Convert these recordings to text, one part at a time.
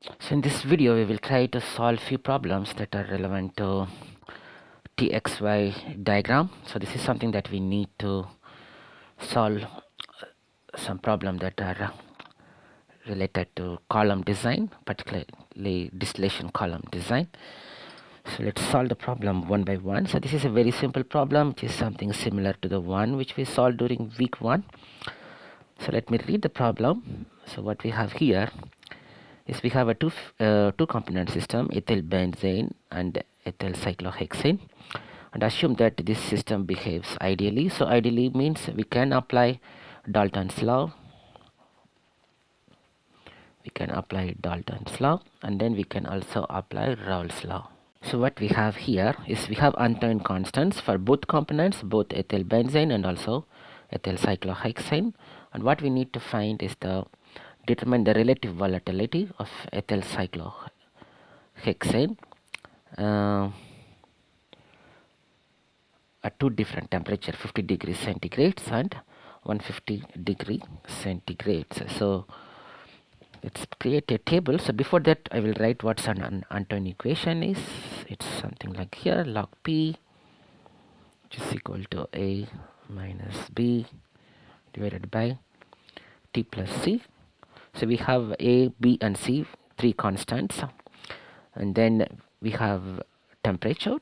So in this video we will try to solve few problems that are relevant to TXY diagram. So this is something that we need to solve some problem that are related to column design, particularly distillation column design. So let's solve the problem one by one. So this is a very simple problem which is something similar to the one which we solved during week 1. So let me read the problem. So what we have here is we have a two component system, ethyl benzene and ethyl cyclohexane, and assume that this system behaves ideally. So ideally means we can apply Dalton's law, and then we can also apply Raoult's law. So what we have here is we have undefined constants for both components, both ethyl benzene and also ethyl cyclohexane, and what we need to find is determine the relative volatility of ethyl cyclohexane at two different temperature, 50 degrees centigrade and 150 degree centigrade. So let's create a table. So before that I will write what's an Antoine equation is. It's something like here, log P which is equal to A minus B divided by T plus C. So we have A, B and C, three constants, and then we have temperature.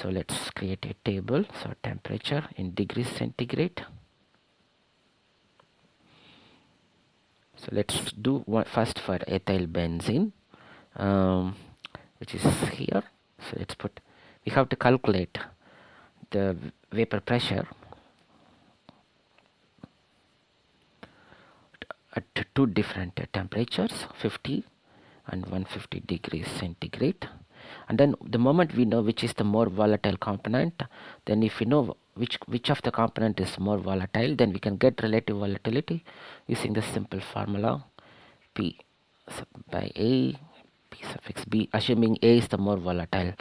So let's create a table. So temperature in degrees centigrade. So let's do one first for ethyl benzene, which is here. So let's put, we have to calculate the vapor pressure at two different temperatures, 50 and 150 degrees centigrade. And then the moment we know which is the more volatile component, then if we know which of the component is more volatile, then we can get relative volatility using the simple formula P by A, P suffix B, assuming A is the more volatile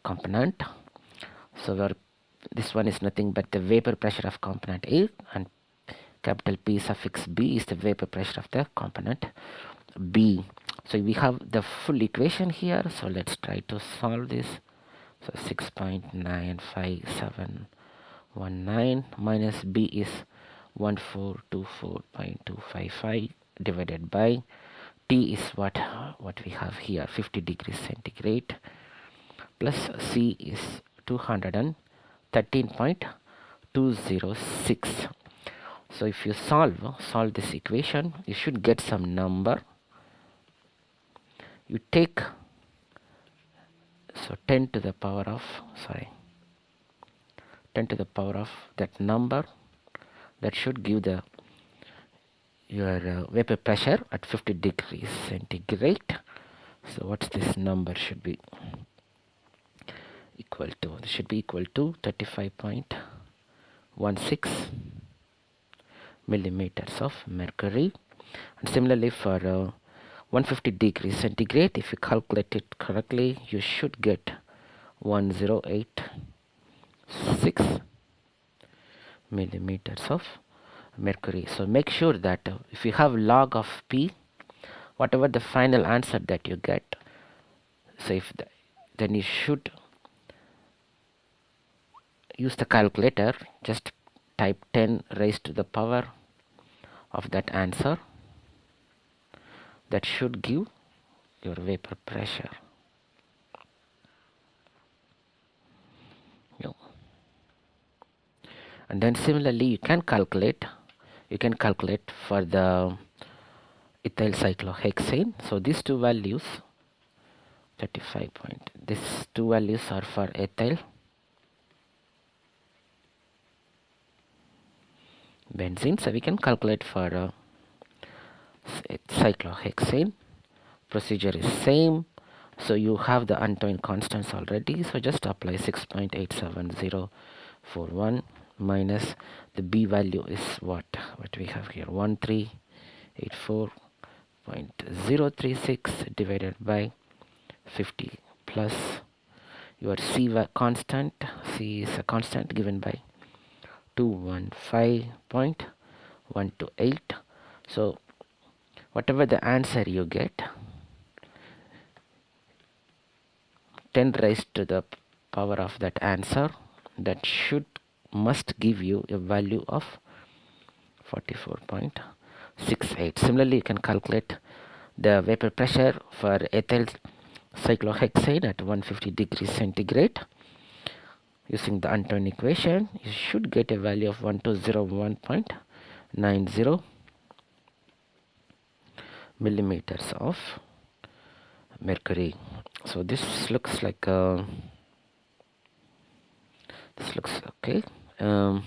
component. So this one is nothing but the vapor pressure of component A, and capital P suffix B is the vapor pressure of the component B. So we have the full equation here. So let's try to solve this. So 6.95719 minus B is 1424.255 divided by T is what we have here, 50 degrees centigrade, plus C is 213.206. So if you solve this equation, you should get some number. You take 10 to the power of that number. That should give your vapor pressure at 50 degrees centigrade. So what's this number should be equal to? This should be equal to 35.16 millimeters of mercury. And similarly for 150 degrees centigrade, if you calculate it correctly, you should get 1086 millimeters of mercury. So make sure that if you have log of P, whatever the final answer that you get, so then you should use the calculator, just type 10 raised to the power of that answer. That should give your vapor pressure. And then similarly you can calculate for the ethyl cyclohexane. So these two values, 35 point, these two values are for ethyl benzene. So we can calculate for cyclohexane. Procedure is same. So you have the undefined constants already. So just apply 6.87041 minus the B value is what we have here, 1384.036 divided by 50 plus your C constant. C is a constant given by 215.128. So whatever the answer you get, 10 raised to the power of that answer, that must give you a value of 44.68. Similarly, you can calculate the vapor pressure for ethyl cyclohexane at 150 degrees centigrade. Using the Anton equation, you should get a value of 1201.90 millimeters of mercury. So this looks like this looks okay. So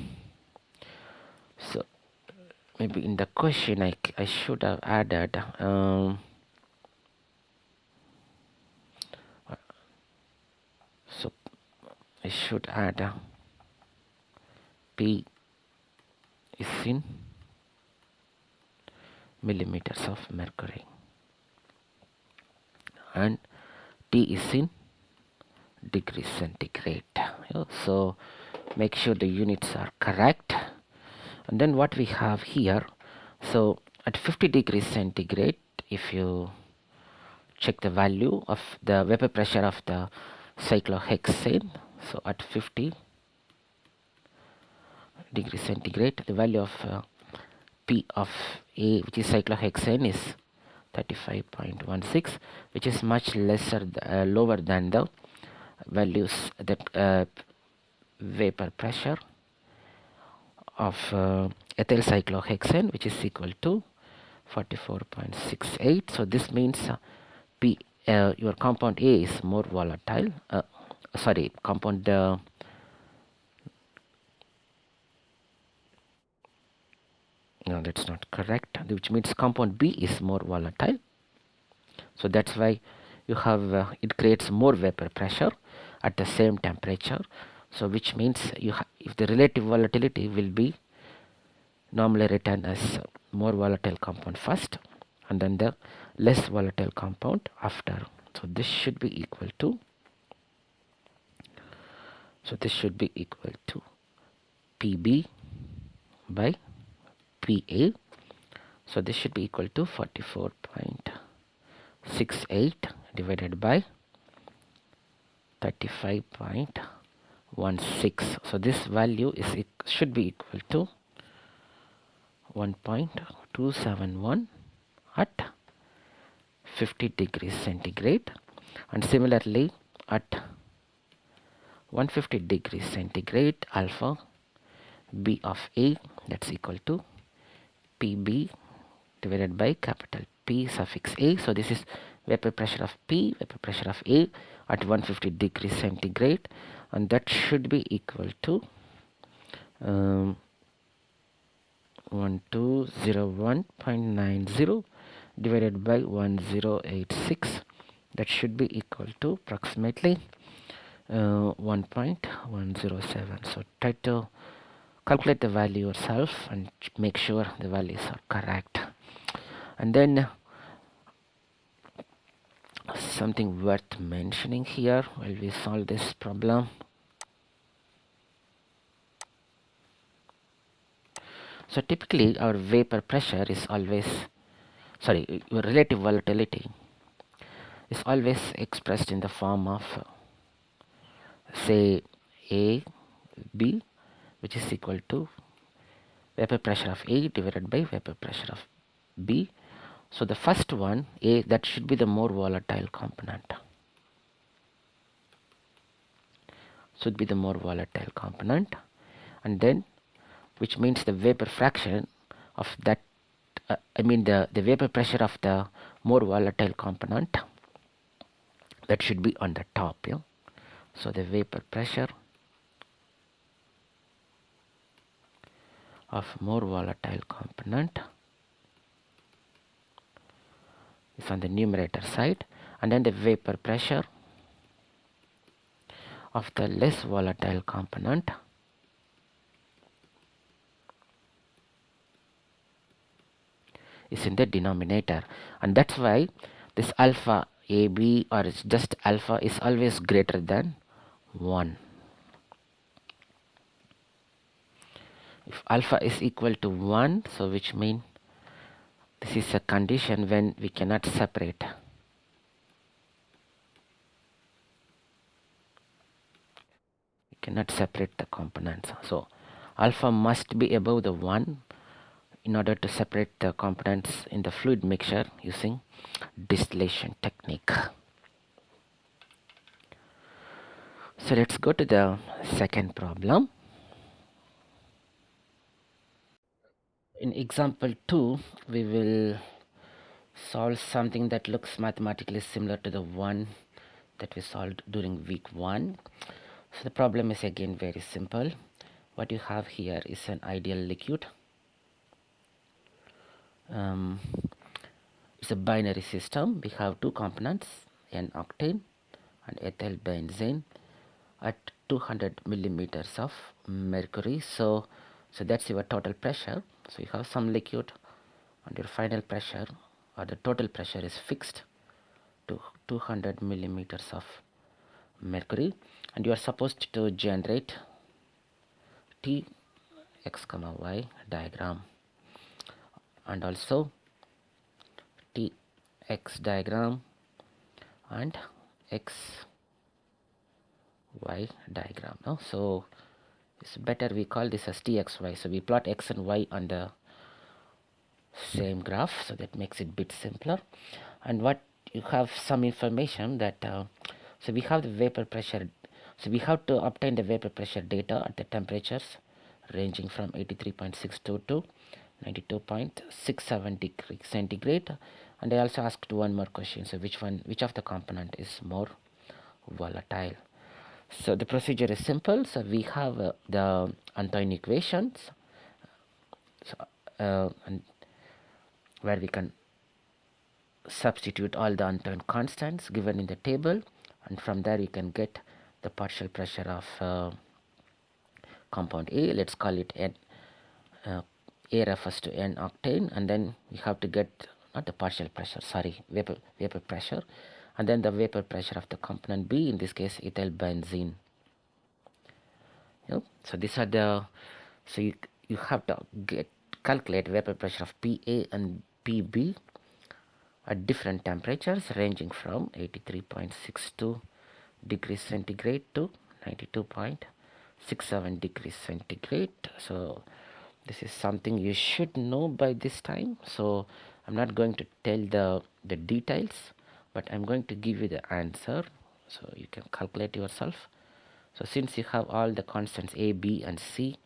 maybe in the question I should have added so I should add P is in millimeters of mercury and T is in degrees centigrade. So make sure the units are correct. And then what we have here, so at 50 degrees centigrade, if you check the value of the vapor pressure of the cyclohexane, so at 50 degrees centigrade, the value of P of A, which is cyclohexane, is 35.16, which is much lower than the values that vapor pressure of ethyl cyclohexane, which is equal to 44.68. so this means your compound A is more volatile, sorry, compound no, that's not correct, which means compound B is more volatile. So that's why you have it creates more vapor pressure at the same temperature. So which means if the relative volatility will be normally written as more volatile compound first and then the less volatile compound after. So this should be equal to PB by PA. So this should be equal to 44.68 divided by 35.16. so this value should be equal to 1.271 at 50 degrees centigrade, and similarly at 150 degrees centigrade, alpha B of A, that's equal to PB divided by capital P suffix A. So this is vapor pressure of P, vapor pressure of A at 150 degrees centigrade, and that should be equal to 1201.90 divided by 1086. That should be equal to approximately 1.107. so try to calculate the value yourself and make sure the values are correct. And then something worth mentioning here while we solve this problem. So typically our vapor pressure is always, sorry, your relative volatility is always expressed in the form of say A B, which is equal to vapor pressure of A divided by vapor pressure of B. So the first one, A, that should be the more volatile component. Should be the more volatile component, and then which means the vapor fraction of that the vapor pressure of the more volatile component, that should be on the top. So the vapor pressure of more volatile component is on the numerator side, and then the vapor pressure of the less volatile component is in the denominator. And that's why this alpha AB, or it's just alpha, is always greater than 1. If alpha is equal to 1, so which means this is a condition when we cannot separate cannot separate the components. So alpha must be above the 1 in order to separate the components in the fluid mixture using distillation technique. So let's go to the second problem. In example 2, we will solve something that looks mathematically similar to the one that we solved during week 1. So the problem is again very simple. What you have here is an ideal liquid. It's a binary system. We have two components, N-octane and ethyl benzene at 200 millimeters of mercury. So that's your total pressure. So you have some liquid and your final pressure or the total pressure is fixed to 200 millimeters of mercury, and you are supposed to generate T x comma y diagram and also T x diagram and x y diagram. No? So it's better we call this as txy. So we plot x and y on the same graph, so that makes it bit simpler. And what you have some information that so we have the vapor pressure. So we have to obtain the vapor pressure data at the temperatures ranging from 83.62 to 92.67 degree centigrade. And I also asked one more question. So which of the component is more volatile? So the procedure is simple. So we have the Antoine equations, so, and where we can substitute all the unknown constants given in the table, and from there you can get the partial pressure of compound A. Let's call it N. A refers to N octane, and then you have to get not the partial pressure, sorry, vapor pressure, and then the vapor pressure of the component B, in this case ethyl benzene. So these are the, so you have to calculate vapor pressure of PA and PB at different temperatures ranging from 83.62 degrees centigrade to 92.67 degrees centigrade. So this is something you should know by this time. So I'm not going to tell the details, but I'm going to give you the answer so you can calculate yourself. So since you have all the constants A, B and C,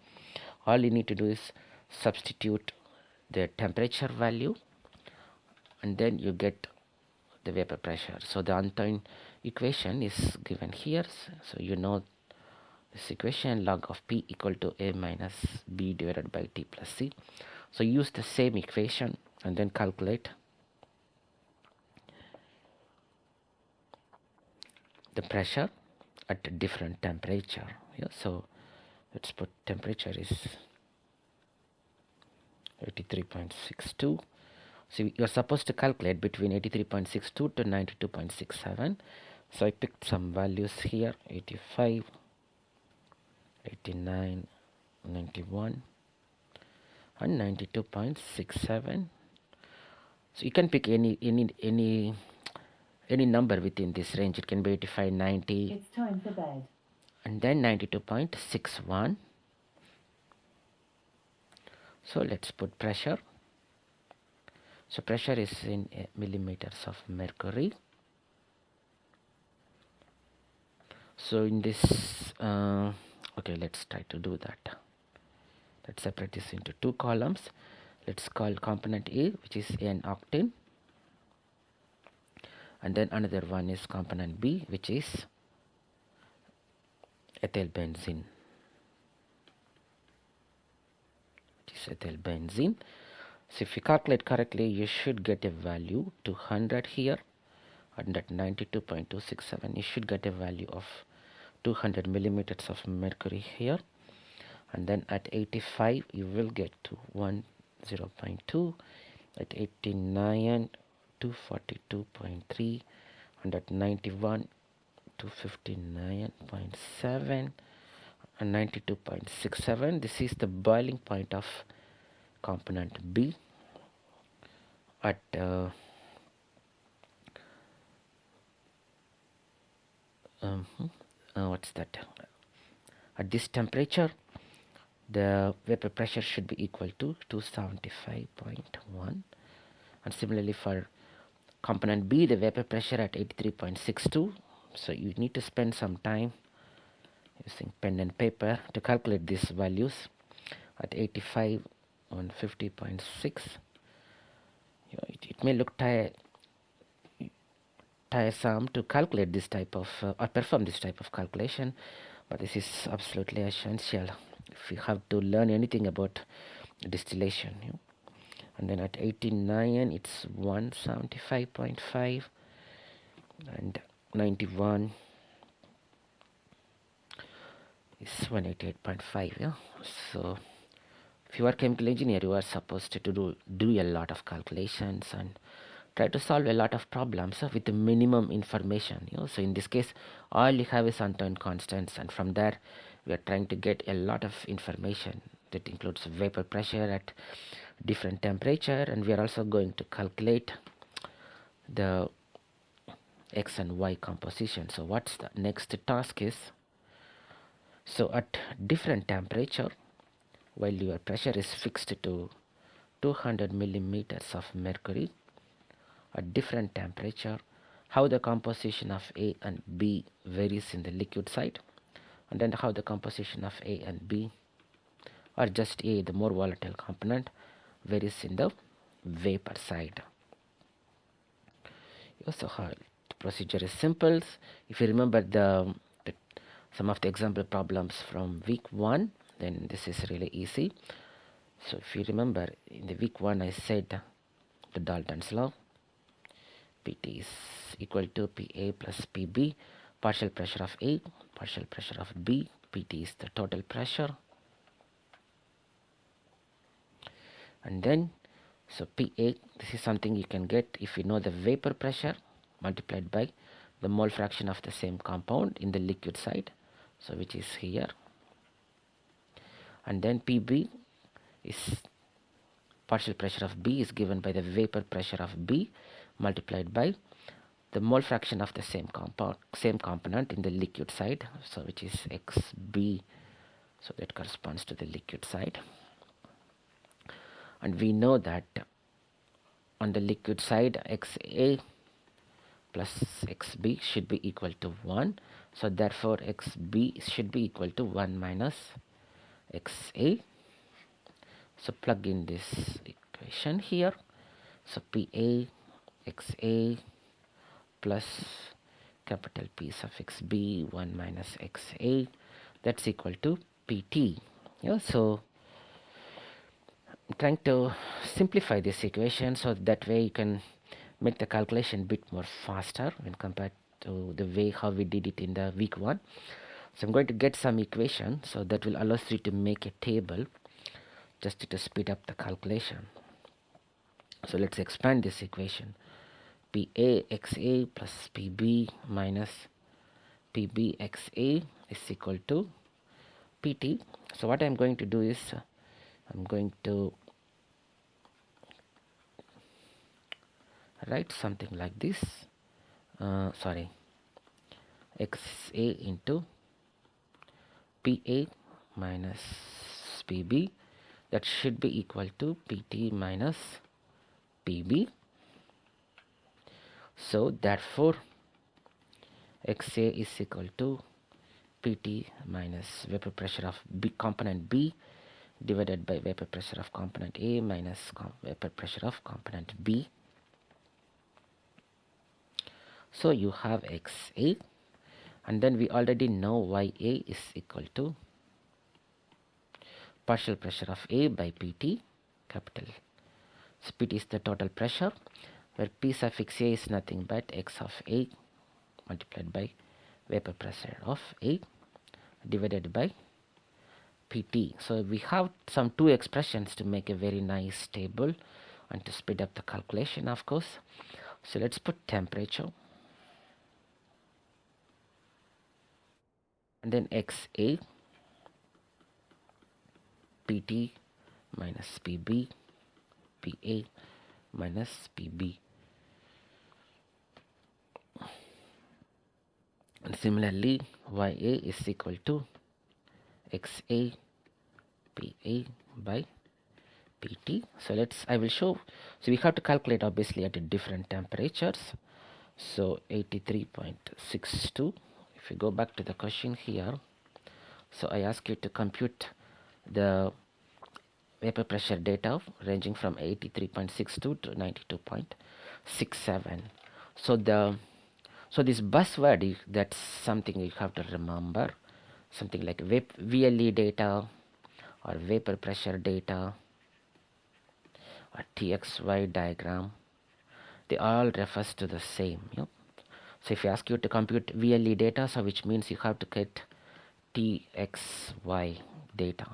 all you need to do is substitute the temperature value and then you get the vapor pressure. So the Antoine equation is given here. So you know this equation, log of P equal to A minus B divided by T plus C. So use the same equation and then calculate the pressure at a different temperature. Yeah, so let's put temperature is 83.62. So you're supposed to calculate between 83.62 to 92.67. So I picked some values here: 85, 89, 91 and 92.67. So you can pick any number within this range. It can be 85, 90. It's time for bed. And then 92.61. So let's put pressure. So pressure is in millimeters of mercury. So in this okay, let's try to do that. Let's separate this into two columns. Let's call component A, which is N-octane, and then another one is component B, which is ethyl benzene. So if you calculate correctly, you should get a value 200 here, and at 92.267 you should get a value of 200 millimeters of mercury here, and then at 85 you will get to 0.2, at 89 242.3, and at 91 259.7 and 92.67. This is the boiling point of component B at what's that, At this temperature, the vapor pressure should be equal to 275.1. And similarly for component B, the vapor pressure at 83.62. So you need to spend some time using pen and paper to calculate these values. At 85 on 50.6, it may look tiresome to calculate this type of or perform this type of calculation, but this is absolutely essential if you have to learn anything about distillation. And then at 89 it's 175.5, and 91 is 188.5. So if you are chemical engineer, you are supposed to do a lot of calculations and try to solve a lot of problems with the minimum information. So in this case, all you have is unknown constants, and from there we are trying to get a lot of information that includes vapor pressure at different temperature, and we are also going to calculate the X and Y composition. So what's the next task is, so at different temperature, while your pressure is fixed to 200 millimeters of mercury, at different temperature, how the composition of A and B varies in the liquid side, and then how the composition of A and B, or just A, the more volatile component, varies in the vapor side. So the procedure is simple. If you remember some of the example problems from week 1, then this is really easy. So if you remember, in the week 1 I said the Dalton's law, Pt is equal to Pa plus Pb, partial pressure of A, partial pressure of B. Pt is the total pressure, and then so Pa, this is something you can get if you know the vapor pressure multiplied by the mole fraction of the same compound in the liquid side, so which is here, and then Pb is partial pressure of B is given by the vapor pressure of B multiplied by the mole fraction of the same component in the liquid side, so which is Xb, so that corresponds to the liquid side. And we know that on the liquid side, Xa plus Xb should be equal to 1, so therefore Xb should be equal to 1 minus Xa. So plug in this equation here, so Pa Xa plus capital P suffix B 1 minus Xa, that's equal to Pt. So I'm trying to simplify this equation so that way you can make the calculation a bit more faster when compared to the way how we did it in the week 1. So I'm going to get some equation, so that will allow you to make a table just to speed up the calculation. So let's expand this equation. PaXa plus Pb minus PbXa is equal to Pt. So what I'm going to do is I'm going to write something like this, Xa into Pa minus Pb, that should be equal to Pt minus Pb. So therefore Xa is equal to Pt minus vapor pressure of component B divided by vapor pressure of component A minus vapor pressure of component B. So you have Xa, and then we already know Ya is equal to partial pressure of A by Pt, capital. So Pt is the total pressure, where P suffix A is nothing but X of A multiplied by vapor pressure of A divided by Pt. So we have some two expressions to make a very nice table and to speed up the calculation, of course. So let's put temperature, and then Xa, Pt minus Pb, Pa minus Pb. And similarly Ya is equal to XA PA by PT. So I will show. So we have to calculate obviously at different temperatures. So 83.62. If you go back to the question here, so I ask you to compute the vapor pressure data ranging from 83.62 to 92.67. So this buzzword, that's something you have to remember, something like VLE data or vapor pressure data or TXY diagram, they all refers to the same. So if you ask you to compute VLE data, so which means you have to get TXY data.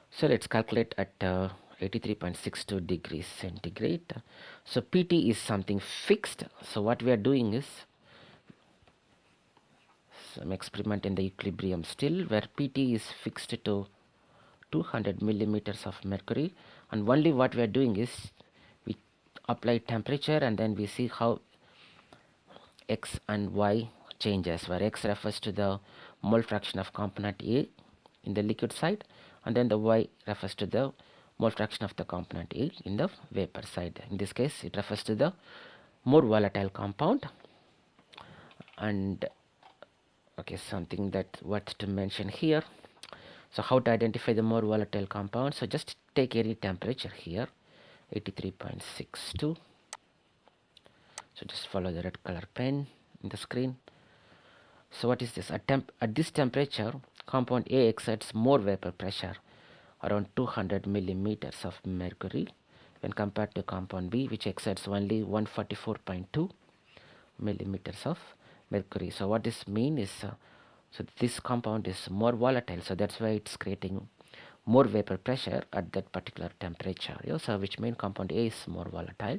So let's calculate at 83.62 degrees centigrade. So PT is something fixed. So what we are doing is some experiment in the equilibrium still, where PT is fixed to 200 millimeters of mercury, and only what we are doing is we apply temperature and then we see how X and Y changes, where X refers to the mole fraction of component A in the liquid side, and then the Y refers to the mole fraction of the component A in the vapor side. In this case it refers to the more volatile compound. And okay, something that what to mention here. So how to identify the more volatile compound? So just take any temperature here, 83.62. So just follow the red color pen in the screen. So what is this? At this temperature, compound A exerts more vapor pressure, around 200 millimeters of mercury, when compared to compound B, which exerts only 144.2 millimeters of mercury. So what this means is, so this compound is more volatile, so that's why it's creating more vapor pressure at that particular temperature. So which means compound A is more volatile.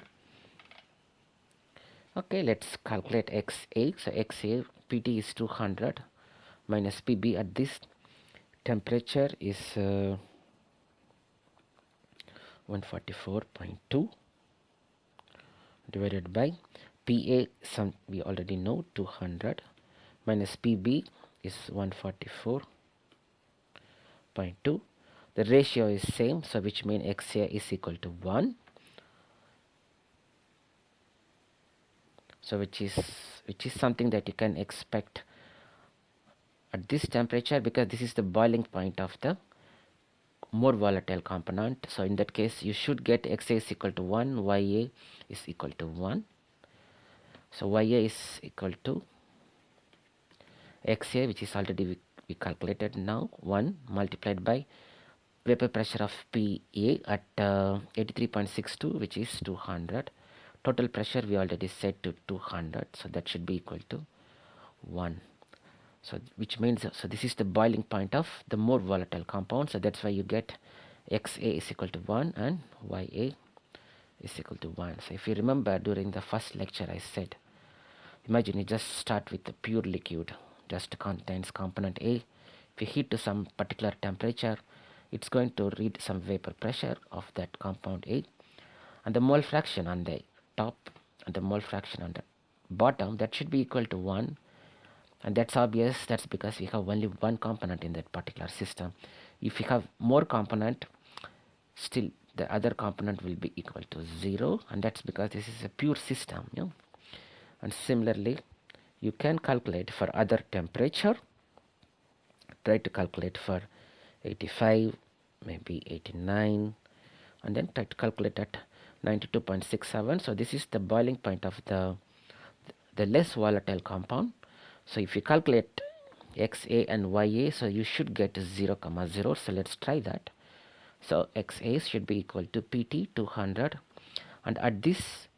Okay, let's calculate XA. So XA PT is 200 minus PB at this temperature is 144.2 divided by PA, some we already know, 200 minus PB is 144.2. The ratio is same, so which means XA is equal to 1. So which is something that you can expect at this temperature, because this is the boiling point of the more volatile component. So in that case you should get XA is equal to 1, YA is equal to 1. So YA is equal to XA, which is already we calculated now, 1 multiplied by vapor pressure of PA at 83.62, which is 200. Total pressure we already set to 200, so that should be equal to 1. So which means, so this is the boiling point of the more volatile compound, so that's why you get XA is equal to 1 and YA is equal to 1. So if you remember, during the first lecture I said, imagine you just start with the pure liquid, just contains component A. If you heat to some particular temperature, it's going to read some vapor pressure of that compound A, and the mole fraction on the top and the mole fraction on the bottom, that should be equal to 1. And that's obvious, that's because we have only one component in that particular system. If you have more component, still the other component will be equal to 0, and that's because this is a pure system. And similarly you can calculate for other temperature. Try to calculate for 85, maybe 89, and then try to calculate at 92.67. so this is the boiling point of the less volatile compound. So if you calculate XA and YA, so you should get 0, 0. So let's try that. So XA should be equal to PT 200, and at this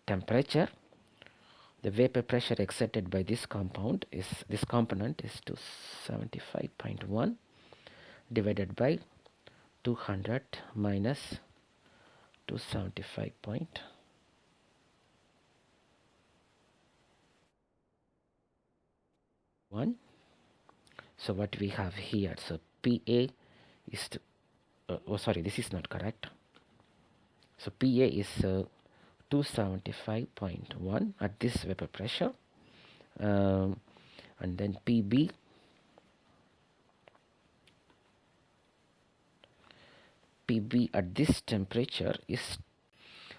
temperature, the vapor pressure exerted by this component is 275.1 divided by 200 minus 275.1. So what we have here, so PA is oh sorry, this is not correct. So PA is 275.1 at this vapor pressure, and then PB at this temperature is,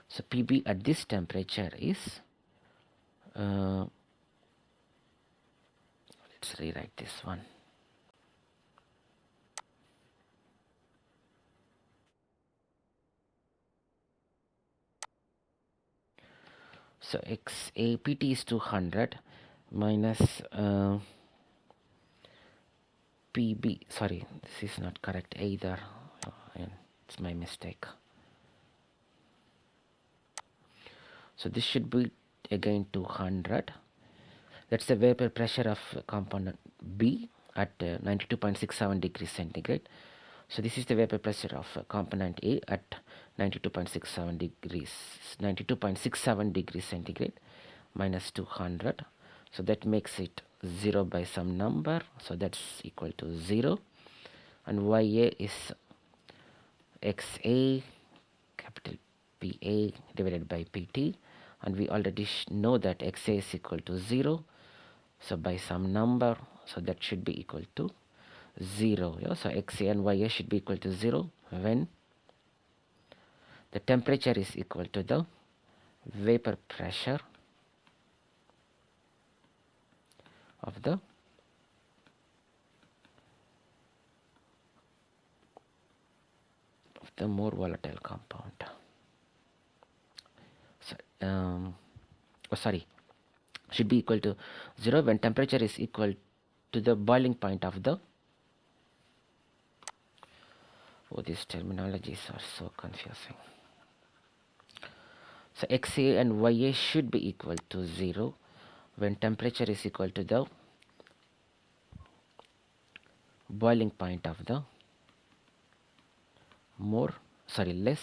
so PB at this temperature is, let's rewrite this one. So PT is 200 minus PB, sorry, this is not correct either, it's my mistake. So this should be again 200. That's the vapor pressure of component B at 92.67 degrees centigrade. So this is the vapor pressure of component A at 92.67 degrees centigrade minus 200. So that makes it 0 by some number, so that's equal to 0, and YA is XA capital PA divided by PT, and we already know that XA is equal to 0, so by some number, so that should be equal to 0. Yeah? So XA and YA should be equal to 0 when the temperature is equal to the vapor pressure of the more volatile compound. So, should be equal to 0 when temperature is equal to the boiling point of the, oh, these terminologies are so confusing. So XA and YA should be equal to 0 when temperature is equal to the boiling point of the less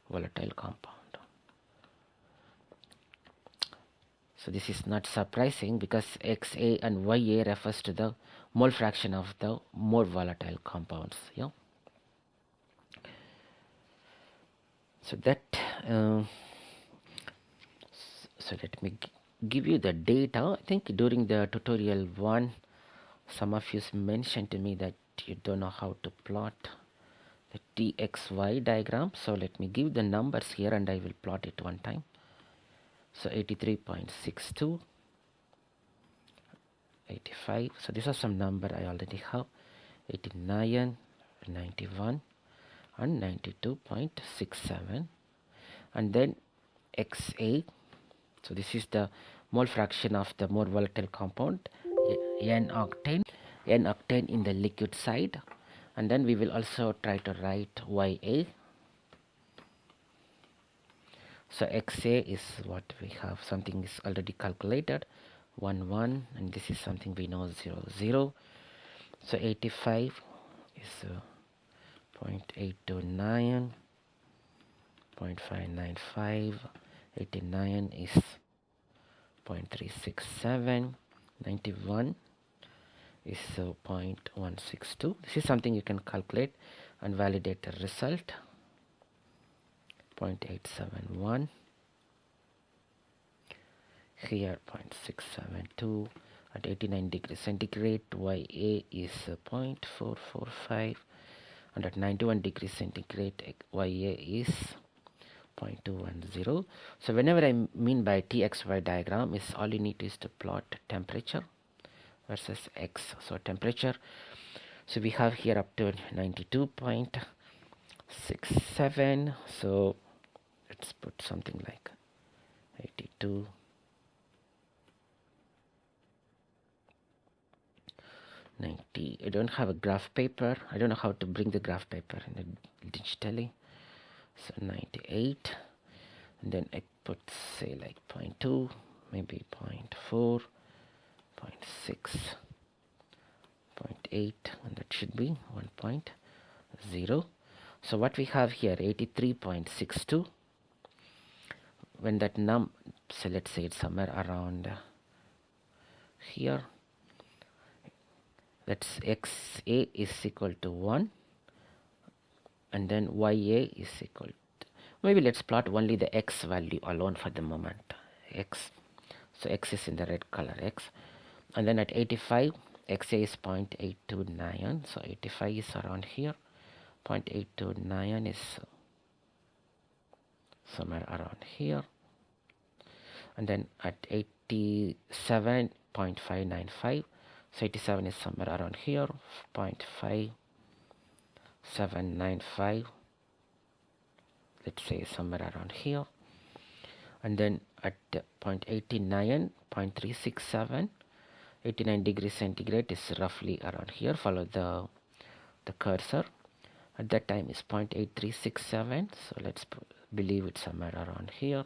volatile compound. So this is not surprising because XA and YA refers to the mole fraction of the more volatile compounds. Yeah. So that so let me give you the data. I think during the tutorial 1 some of you mentioned to me that you don't know how to plot the TXY diagram. So let me give the numbers here and I will plot it one time. So 83.62, 85, so these are some number I already have, 89, 91 and 92.67, and then XA, so this is the mole fraction of the more volatile compound, N-octane in the liquid side, and then we will also try to write YA. So XA is what we have, something is already calculated, 1 1, and this is something we know, 0 0. So 85 is 0.829, 0.595, 89 is 0.367, 91 is 0.162. This is something you can calculate and validate the result. 0.871, here 0.672, at 89 degrees centigrade YA is 0.445, and at 91 degrees centigrade YA is 0.210. So whenever I mean by TXY diagram is all you need is to plot temperature versus X. So temperature, so we have here up to 92.67, so let's put something like 82, 90. I don't have a graph paper. I don't know how to bring the graph paper in the digitally. So 98, and then I put say like 0.2, maybe 0.4, 0.6, 0.8, and that should be 1.0. So what we have here, 83.62. When that so let's say it's somewhere around here, that's XA is equal to 1, and then YA is equal to Maybe let's plot only the x value alone for the moment. X, so x is in the red color, x. And then at 85, xa is 0.829, so 85 is around here. 0.829 is somewhere around here. And then at 87, 0.595, so 87 is somewhere around here. 0.5795, let's say somewhere around here. And then at 0.89, 0.367, 89 degrees centigrade is roughly around here. Follow the cursor. At that time is 0.8367, so let's believe it's somewhere around here.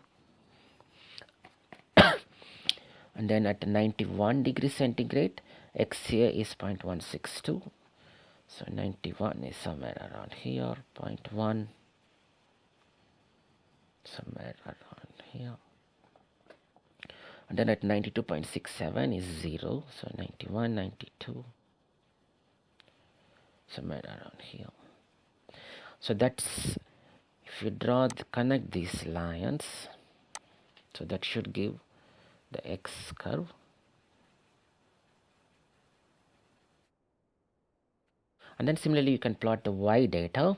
And then at 91 degrees centigrade, xa is 0.162, so 91 is somewhere around here. 0.1, somewhere around here. And then at 92.67 is 0, so 91, 92, somewhere around here. So that's, if you connect these lines, so that should give the x curve. And then similarly you can plot the y data.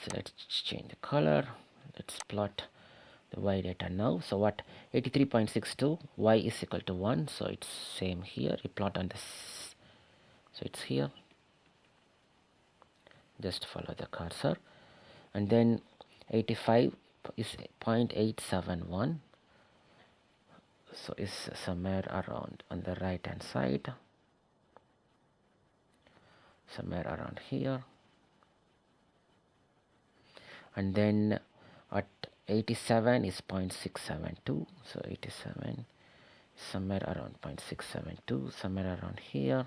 So let's change the color. Let's plot the y data now. So what, 83.62, y is equal to 1, so it's same here. You plot on this, so it's here. Just follow the cursor. And then 85 is 0.871, so it's somewhere around on the right hand side, somewhere around here. And then at 87 is 0.672, so 87 is somewhere around 0.672, somewhere around here.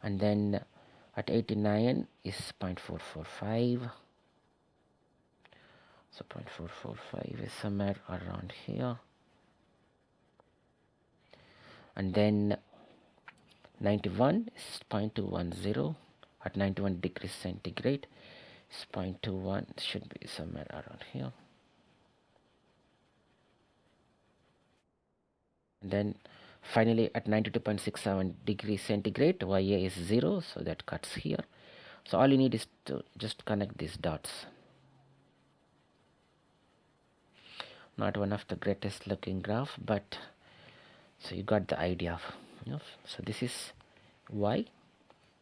And then at 89 is 0.445, so 0.445 is somewhere around here. And then 91 is 0.210, at 91 degrees centigrade is 0.21, should be somewhere around here. And then finally at 92.67 degrees centigrade, ya is 0, so that cuts here. So all you need is to just connect these dots. Not one of the greatest looking graph, but so you got the idea of, so this is y,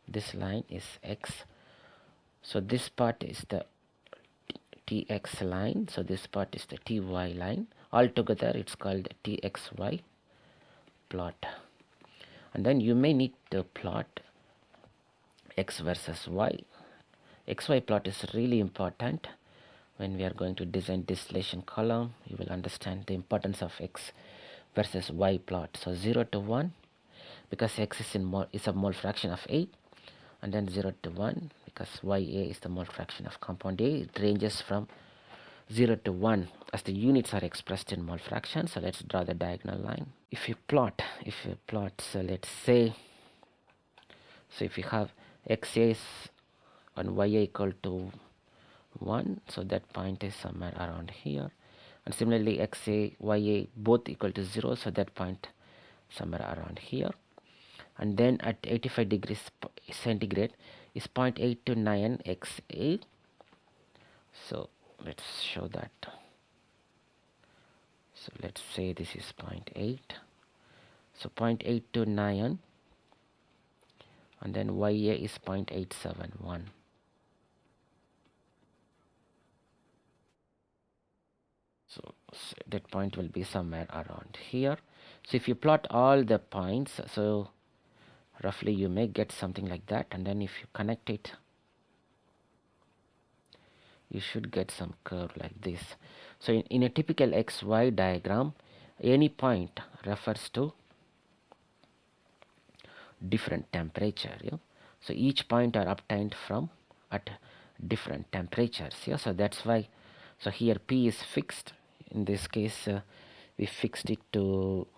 this line is x, so this part is the tx line, so this part is the ty line. Altogether it's called txy plot. And then you may need to plot x versus y. XY plot is really important. When we are going to design distillation column, you will understand the importance of x versus y plot. So 0 to 1, because x is a mole fraction of A, and then 0 to 1 because ya is the mole fraction of compound A. It ranges from 0 to 1 as the units are expressed in mole fraction. So let's draw the diagonal line. If you plot, so let's say, so if you have xa is and ya equal to 1, so that point is somewhere around here. And similarly xa, ya both equal to 0, so that point somewhere around here. And then at 85 degrees centigrade is 0.829 xa. So let's show that. So let's say this is 0.8, so 0.829, and then ya is 0.871. So that point will be somewhere around here. So if you plot all the points, so roughly you may get something like that. And then if you connect it, you should get some curve like this. So in a typical XY diagram, any point refers to different temperature. So each point are obtained from at different temperatures. So that's why, so here P is fixed. In this case, we fixed it to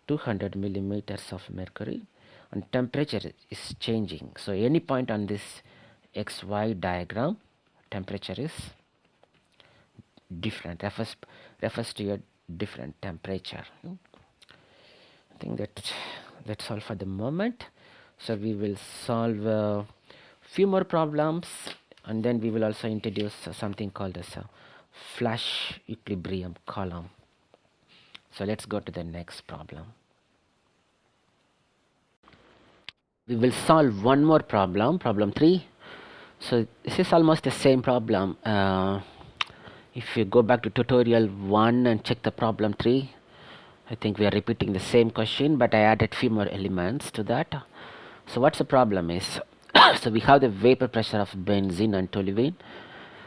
200 millimeters of mercury, and temperature is changing. So any point on this XY diagram, temperature is different, refers to a different temperature. I think that's all for the moment. So we will solve a few more problems, and then we will also introduce something called as a flash equilibrium column. So let's go to the next problem. We will solve one more problem, problem 3. So this is almost the same problem. If you go back to tutorial 1 and check the problem 3, I think we are repeating the same question, but I added few more elements to that. So what's the problem is, so we have the vapor pressure of benzene and toluene.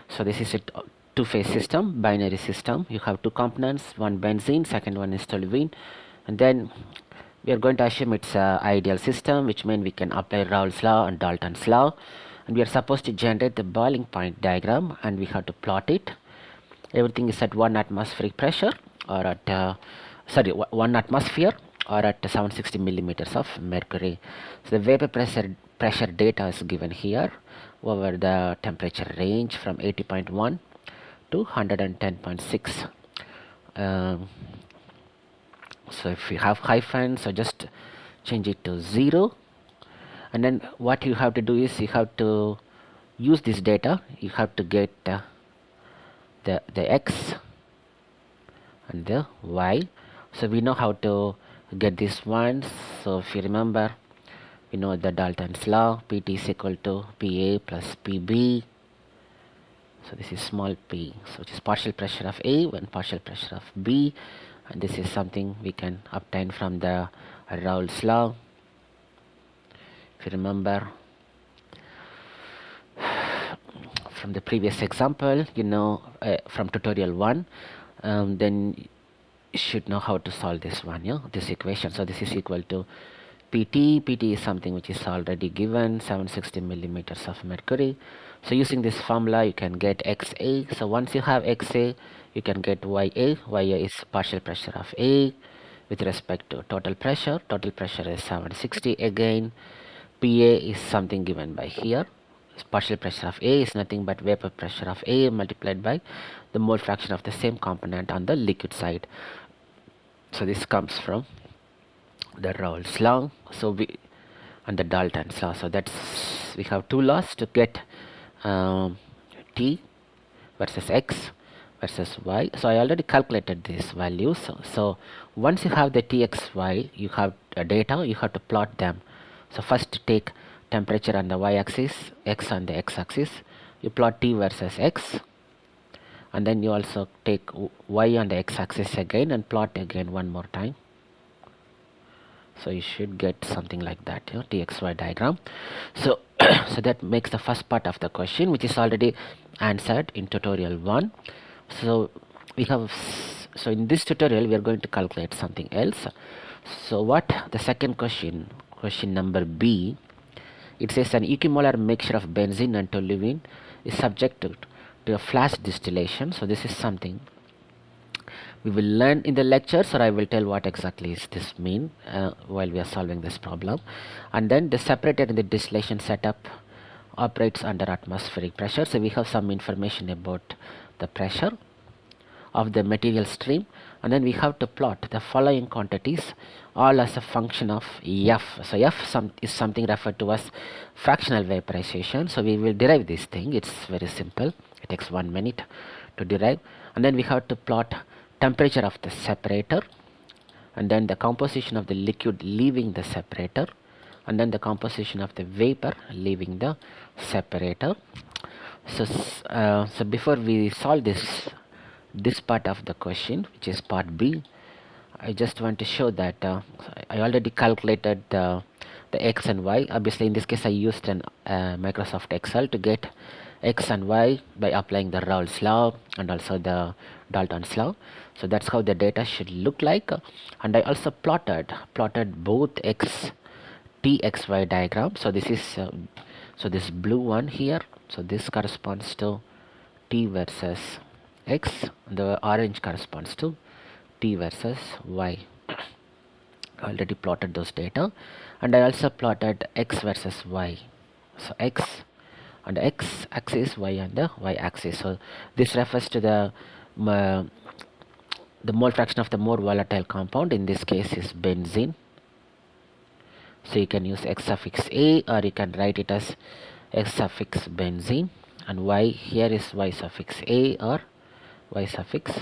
So this is a two-phase system, binary system. You have two components, one benzene, second one is toluene, and then we are going to assume it's an ideal system, which means we can apply Raoult's law and Dalton's law, and we are supposed to generate the boiling point diagram, and we have to plot it. Everything is at 1 atmospheric pressure, or at 1 atmosphere, or at 760 millimeters of mercury. So the vapor pressure data is given here over the temperature range from 80.1 to 110.6. So if you have hyphen, so just change it to 0, and then what you have to do is you have to use this data. You have to get the x and the y. So we know how to get these ones. So if you remember, we know the Dalton's law, Pt is equal to Pa plus Pb. So this is small p, so which is partial pressure of A and partial pressure of B, and this is something we can obtain from the Raoult's law. If you remember from the previous example, from tutorial 1, then you should know how to solve this one, this equation. So this is equal to Pt is something which is already given, 760 millimeters of mercury. So using this formula you can get Xa. So once you have Xa, you can get Ya. Ya is partial pressure of A with respect to total pressure. Total pressure is 760 again. Pa is something given by here. Partial pressure of A is nothing but vapor pressure of A multiplied by the mole fraction of the same component on the liquid side. So this comes from the Raoult's law, and the Dalton's law. So we have two laws to get t versus x versus y. So I already calculated these values. So once you have the txy, you have data, you have to plot them. So first take temperature on the y-axis, x on the x-axis. You plot t versus x, and then you also take y on the x-axis again and plot again one more time. So you should get something like that, txy diagram. So so that makes the first part of the question, which is already answered in tutorial 1. So in this tutorial we are going to calculate something else. So what the second question number B, it says an equimolar mixture of benzene and toluene is subject to a flash distillation. So this is something we will learn in the lectures, or I will tell what exactly is this mean while we are solving this problem. And then the separator in the distillation setup operates under atmospheric pressure. So we have some information about the pressure of the material stream, and then we have to plot the following quantities all as a function of F. So F is something referred to as fractional vaporization. So we will derive this thing. It's very simple. It takes 1 minute to derive, and then we have to plot temperature of the separator, and then the composition of the liquid leaving the separator, and then the composition of the vapor leaving the separator. So before we solve this part of the question, which is part B, I just want to show that I already calculated the x and y. Obviously in this case I used an Microsoft Excel to get x and y by applying the Raoult's law and also the Dalton's law. So that's how the data should look like, and I also plotted both txy diagram. So this is this blue one here, so this corresponds to t versus x, the orange corresponds to t versus y. I already plotted those data, and I also plotted x versus y. So x on the x axis, y on the y axis. So this refers to the the mole fraction of the more volatile compound, in this case is benzene. So you can use X suffix A, or you can write it as X suffix benzene, and Y here is Y suffix A or Y suffix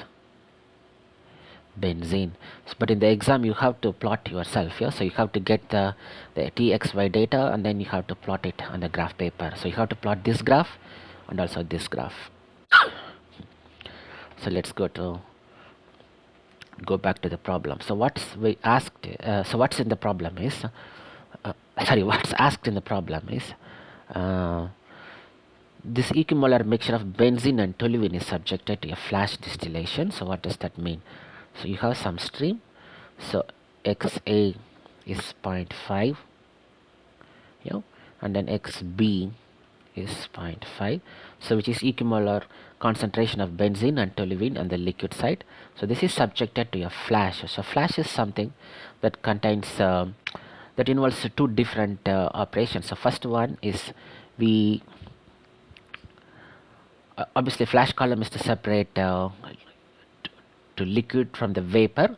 benzene. But in the exam you have to plot yourself, yeah? So you have to get the TXY data, and then you have to plot it on the graph paper. So you have to plot this graph and also this graph. So let's go back to the problem. So what's we asked, so what's in the problem is, what's asked in the problem is, this equimolar mixture of benzene and toluene is subjected to a flash distillation. So what does that mean? So you have some stream, so XA is 0.5, yeah, and then XB is 0.5, so which is equimolar concentration of benzene and toluene on the liquid side. So this is subjected to a flash. So flash is something that contains that involves two different operations. So first one is we obviously flash column is to separate to liquid from the vapor,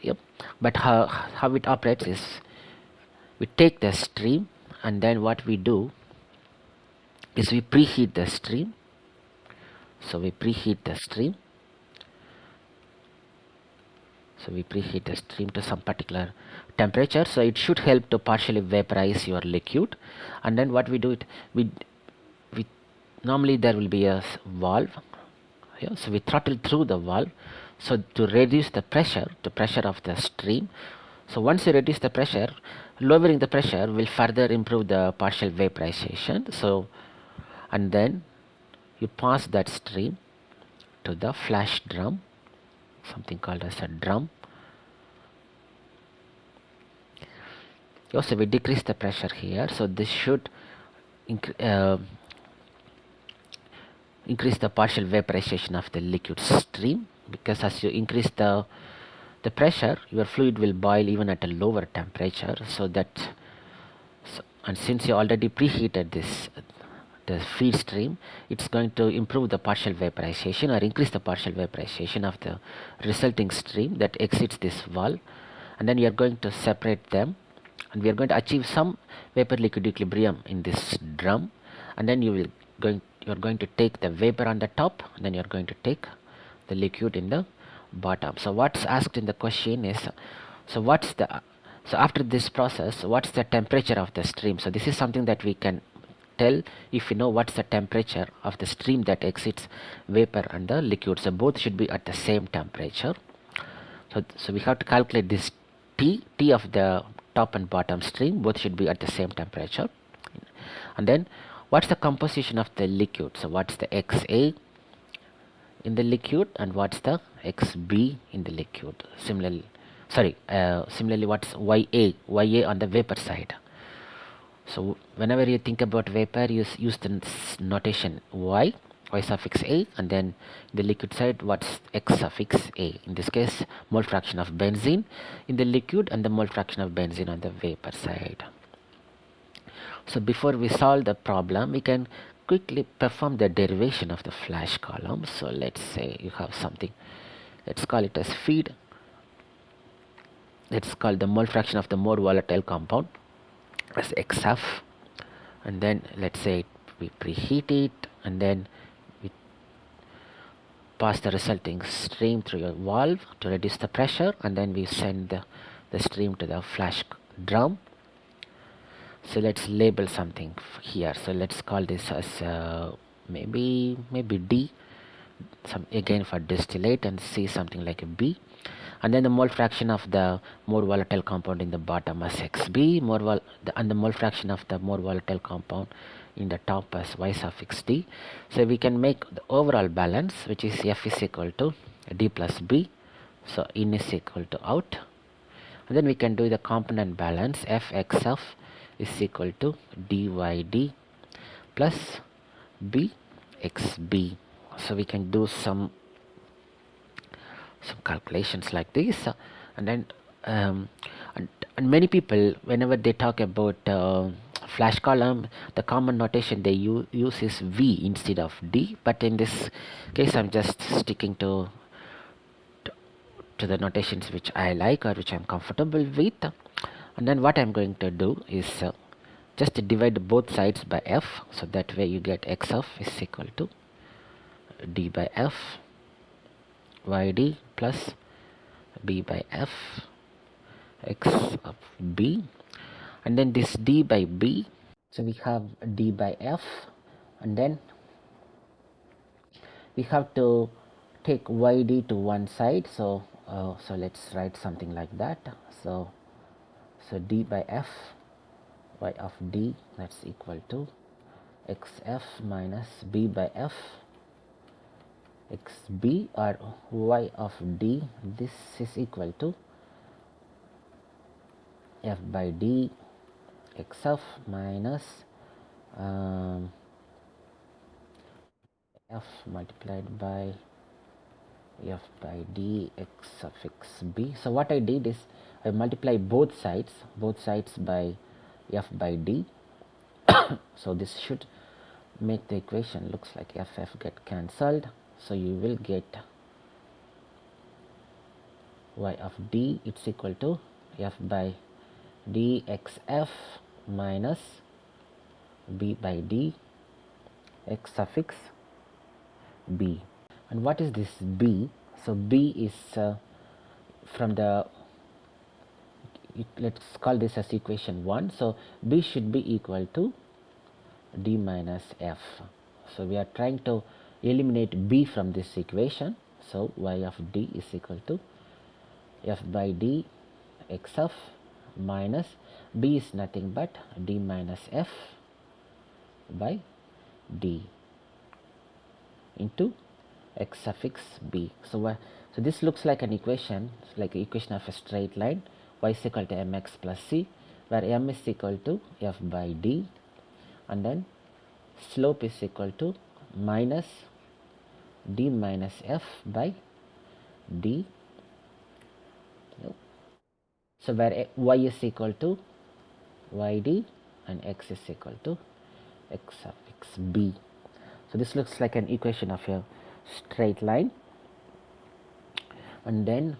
yep. But how it operates is we take the stream, and then what we do is we preheat the stream. So we preheat the stream to some particular temperature, so it should help to partially vaporize your liquid. And then what we do, we normally there will be a valve, yeah? So we throttle through the valve, so to reduce the pressure of the stream. So once you reduce the pressure, lowering the pressure will further improve the partial vaporization. So, and then you pass that stream to the flash drum, something called as a drum. Also we decrease the pressure here, so this should increase the partial vaporization of the liquid stream, because as you increase the pressure, your fluid will boil even at a lower temperature. And since you already preheated the feed stream, it's going to improve the partial vaporization or increase the partial vaporization of the resulting stream that exits this valve. And then you are going to separate them, and we are going to achieve some vapor liquid equilibrium in this drum. And then you are going to take the vapor on the top, and then you are going to take the liquid in the bottom. So what's asked in the question is, so after this process, what's the temperature of the stream? So this is something that we can tell if you know what's the temperature of the stream that exits vapor and the liquid. So both should be at the same temperature. So we have to calculate this T of the top and bottom stream, both should be at the same temperature. And then what's the composition of the liquid? So what's the XA in the liquid, and what's the XB in the liquid? Similarly what's YA on the vapor side? So whenever you think about vapor, you use the notation Y suffix A, and then the liquid side what's X suffix A. In this case, mole fraction of benzene in the liquid and the mole fraction of benzene on the vapor side. So before we solve the problem, we can quickly perform the derivation of the flash column. So let's say you have something, let's call it as feed. Let's call the mole fraction of the more volatile compound as XF, and then let's say we preheat it, and then we pass the resulting stream through a valve to reduce the pressure, and then we send the stream to the flash drum. So let's label something here. So let's call this as maybe D, again for distillate, and C something like a B. And then the mole fraction of the more volatile compound in the bottom as XB, and the mole fraction of the more volatile compound in the top as Y suffix D. So we can make the overall balance, which is F is equal to D plus B. So in is equal to out. And then we can do the component balance. Fxf is equal to dyd plus bxb. So we can do some calculations like this, and then and many people, whenever they talk about flash column, the common notation they use is V instead of D, but in this case I'm just sticking to the notations which I like or which I'm comfortable with. And then what I'm going to do is just divide both sides by f, so that way you get x of is equal to d by f yd plus b by f x of b, and then this d by b, so we have d by f, and then we have to take yd to one side, so so let's write something like that. So d by f y of d, that's equal to xf minus b by f xb, or y of d, this is equal to f by d xf minus f multiplied by f by d x of xb. So what I did is I multiply both sides by f by d. So this should make the equation looks like ff get cancelled, so you will get y of d, it's equal to f by dxf minus b by d x suffix b. And what is this b? So b is from the, let's call this as equation 1, so b should be equal to d minus f. So we are trying to eliminate b from this equation, so y of d is equal to f by d x of minus b is nothing but d minus f by d into x suffix b. So so this looks like an equation, like an equation of a straight line, y is equal to mx plus c, where m is equal to f by d, and then slope is equal to minus d minus f by d. So where y is equal to yd and x is equal to x suffix b. So this looks like an equation of a straight line. And then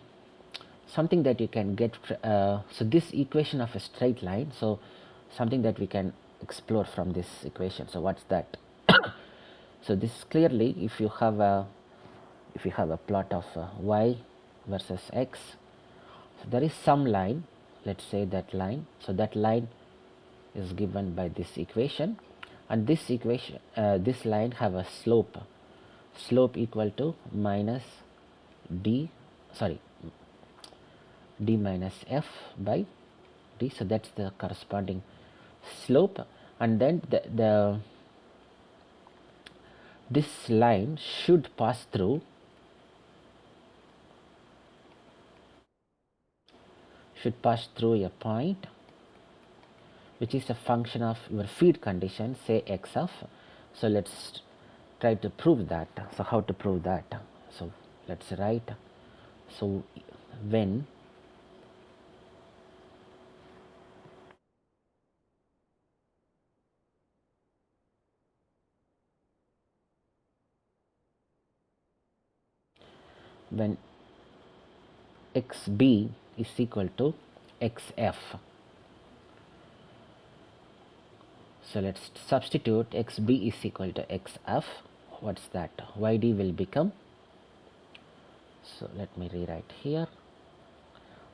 something that you can get, so this equation of a straight line, so something that we can explore from this equation. So what's that? So this is clearly, if you have a plot of y versus x, so there is some line, let's say that line, so that line is given by this equation, and this equation, this line have a slope equal to minus d minus f by d, so that's the corresponding slope. And then this line should pass through a point which is a function of your feed condition, say x of. So let's try to prove that. So how to prove that? So let's write, so when xb is equal to xf, so let's substitute xb is equal to xf. What's that? yd will become, so let me rewrite here,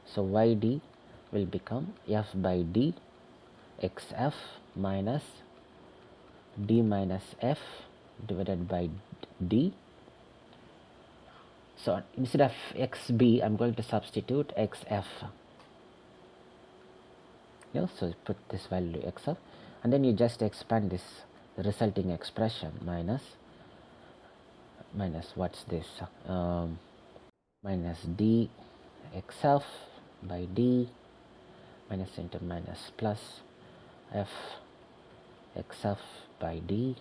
so yd will become f by d xf minus d minus f divided by d. So instead of xb, I'm going to substitute xf. Yeah, so put this value xf, and then you just expand this resulting expression minus what's this, minus d xf by d minus into minus plus f xf by d.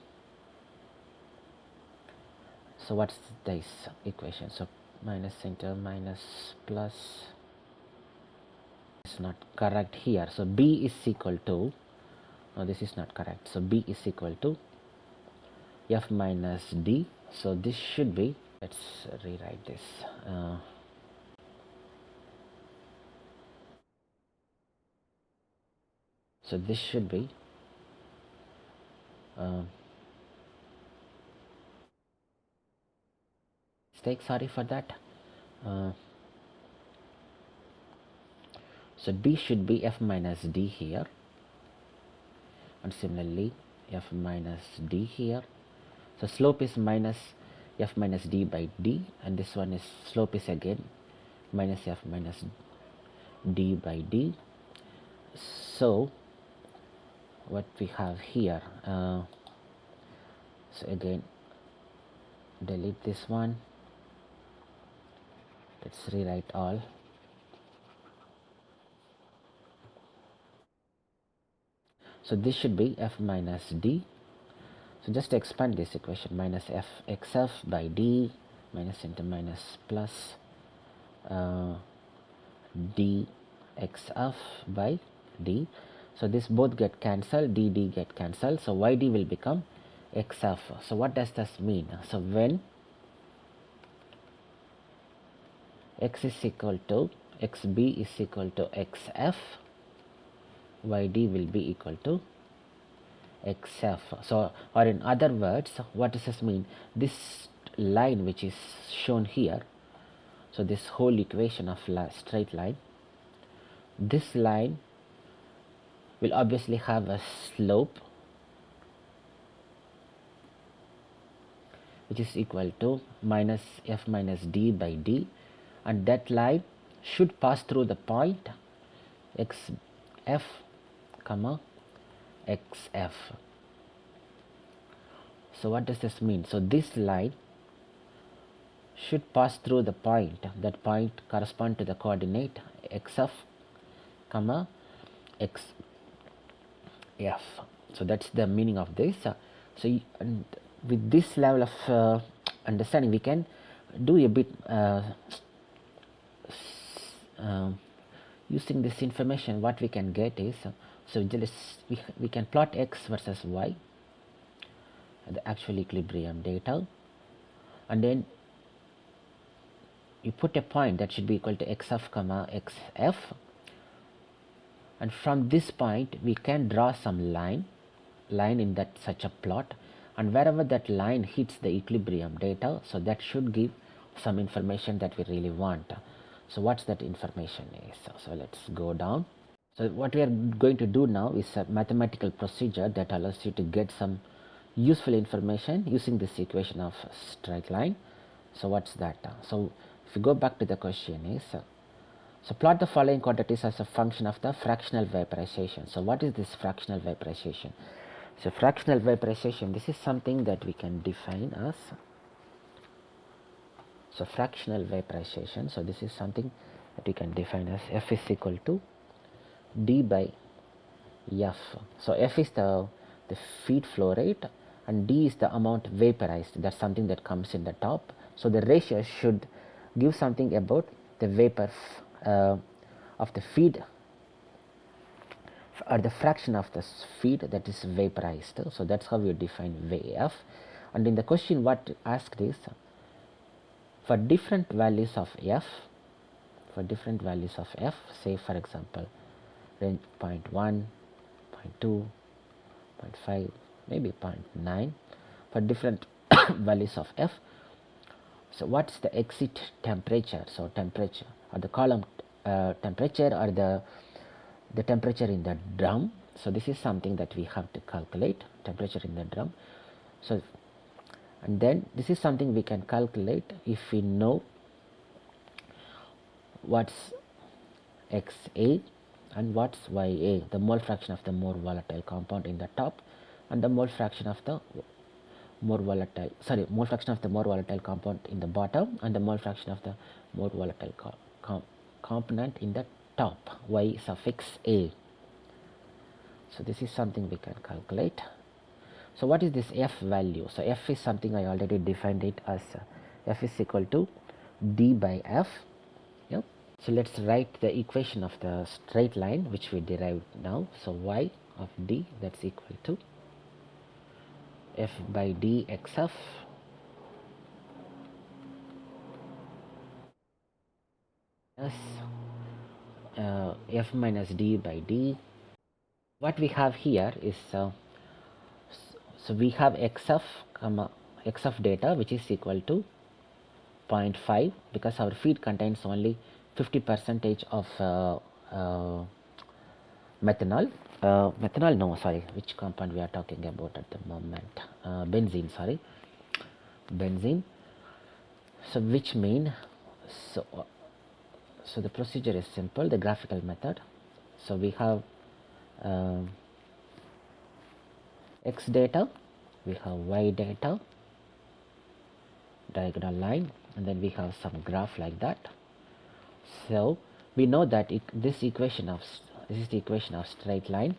So what's this equation? So minus into minus plus is not correct here, so b is equal to No, this is not correct. So B is equal to F minus D. So this should be, let's rewrite this. So this should be mistake, sorry for that. So B should be F minus D here, and similarly F minus D here. So slope is minus F minus D by D, and this one is slope is again minus F minus D by D. So what we have here, so again delete this one, let's rewrite all. So this should be F minus D. So just expand this equation, minus F xf by D minus into minus plus D xf by D. So this both get cancelled, dd get cancelled, so yd will become xf. So what does this mean? So when x is equal to xb is equal to xf, yd will be equal to xf. So, or in other words, what does this mean? This line which is shown here, so this whole equation of straight line, this line will obviously have a slope which is equal to minus f minus d by d, and that line should pass through the point xf comma xf. So what does this mean? So this line should pass through the point, that point correspond to the coordinate xf comma xf. So that's the meaning of this. So and with this level of understanding, we can do a bit using this information. What we can get is, so just we can plot x versus y, the actual equilibrium data, and then you put a point that should be equal to xf comma xf, and from this point we can draw some line in that such a plot, and wherever that line hits the equilibrium data, so that should give some information that we really want. So what's that information is? So let's go down. So what we are going to do now is a mathematical procedure that allows you to get some useful information using this equation of straight line. So what's that? So if you go back to the question is, so plot the following quantities as a function of the fractional vaporization. So what is this fractional vaporization? So fractional vaporization, this is something that we can define as, so fractional vaporization, so this is something that we can define as f is equal to d by f. So f is the feed flow rate, and d is the amount vaporized, that's something that comes in the top. So the ratio should give something about the vapor of the feed, or the fraction of the feed that is vaporized. So that's how we define Vf. And in the question what asked is, for different values of f, say for example range 0.1, 0.2, 0.5, maybe 0.9, for different values of f. So what's the exit temperature? So temperature, or the column temperature, or the temperature in the drum. So this is something that we have to calculate, temperature in the drum. So and then this is something we can calculate if we know what's xa and what's ya, the mole fraction of the more volatile compound in the top, and the mole fraction of the more volatile compound in the bottom, and the mole fraction of the more volatile component in the top, y suffix a. So this is something we can calculate. So what is this f value? So f is something I already defined it as f is equal to d by f. Yep. So let's write the equation of the straight line which we derived now. So y of d, that's equal to f by d x of plus f minus d by d. What we have here is so we have x of comma x of data, which is equal to 0.5, because our feed contains only 50 percentage of methanol. Methanol, no, sorry, which compound we are talking about at the moment? Benzene, sorry, benzene. So which mean, so so the procedure is simple, the graphical method. So we have x data, we have y data, diagonal line, and then we have some graph like that. So we know that this is the equation of straight line.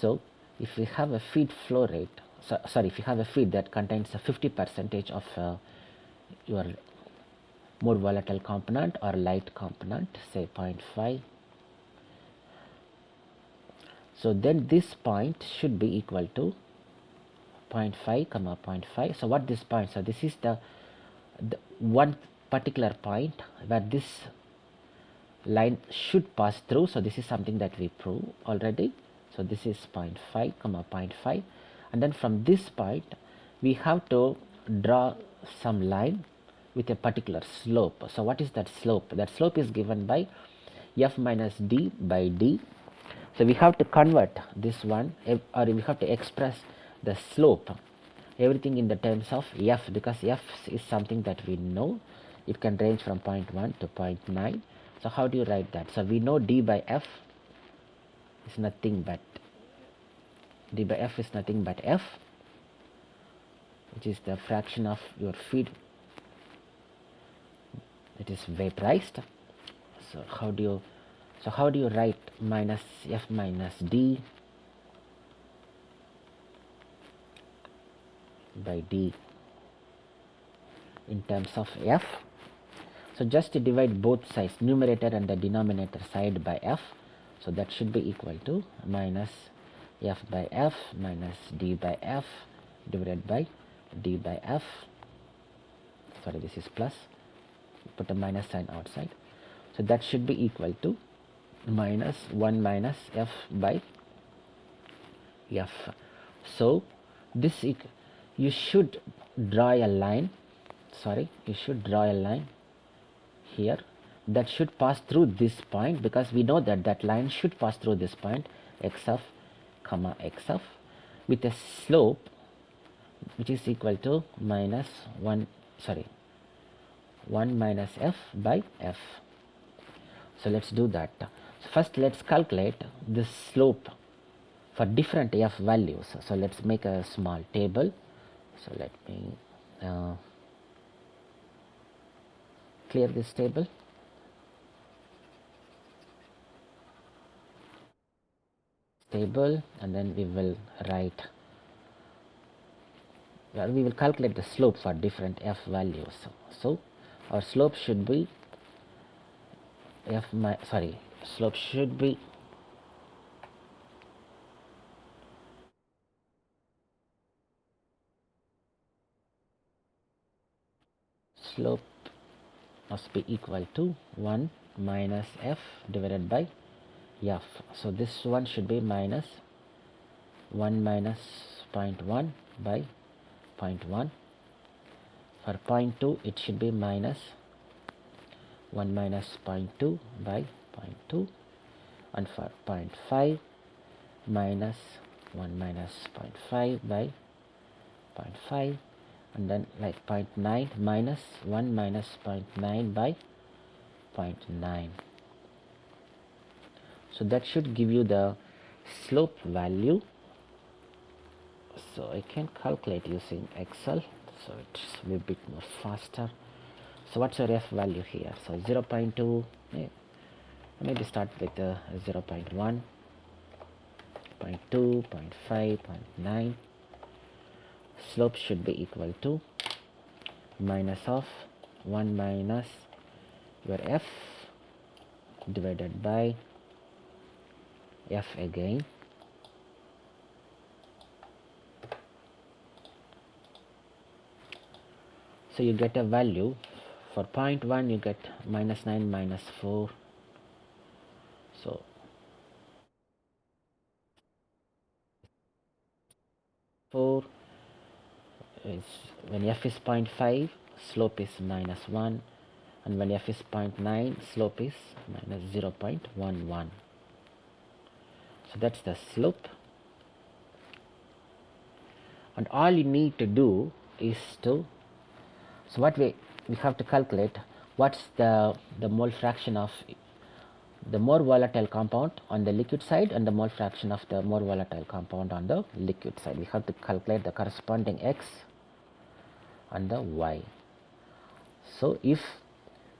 So if we have a feed flow rate, if you have a feed that contains a 50 percentage of your more volatile component or light component, say 0.5, so then this point should be equal to 0.5 comma 0.5. So what this point, so this is the one particular point where this line should pass through. So this is something that we prove already. So this is 0.5 comma 0.5, and then from this point we have to draw some line with a particular slope. So what is that slope? That slope is given by f minus d by d. So we have to convert this one, or we have to express the slope, everything in the terms of f, because f is something that we know. It can range from 0.1 to 0.9. So how do you write that? So we know d by f is nothing but f, which is the fraction of your feed that is vaporized. So how do you write minus f minus d by d in terms of f? So just to divide both sides, numerator and the denominator side, by f. So that should be equal to minus f by f minus d by f divided by d by f. Sorry, this is plus, put a minus sign outside. So that should be equal to minus 1 minus f by f. So this you should draw a line, here that should pass through this point, because we know that that line should pass through this point, x of comma x of, with a slope which is equal to minus 1 minus f by f. So let's do that. So first let's calculate the slope for different f values. So let's make a small table. So let me clear this table. And then we will write, we will calculate the slope for different f values. So our slope should be slope should be must be equal to 1 minus f divided by f. So this one should be minus 1 minus 0.1 by 0.1. For 0.2 it should be minus 1 minus 0.2 by 0.2, and for 0.5 minus 1 minus 0.5 by 0.5, and then like 0.9 minus 1 minus 0.9 by 0.9. So that should give you the slope value. So I can calculate using Excel, so it's a bit more faster. So what's your f value here? So 0.2, maybe start with 0.1, 0.2, 0.5, 0.9. Slope should be equal to minus of 1 minus your f divided by f again. So you get a value for point 1, you get minus 9 minus 4. So is when f is 0.5, slope is minus 1, and when f is 0.9, slope is minus 0.11. So that's the slope, and all you need to do is to, so what we have to calculate what's the mole fraction of the more volatile compound on the liquid side and the mole fraction of the more volatile compound on the liquid side. We have to calculate the corresponding x and the y. So if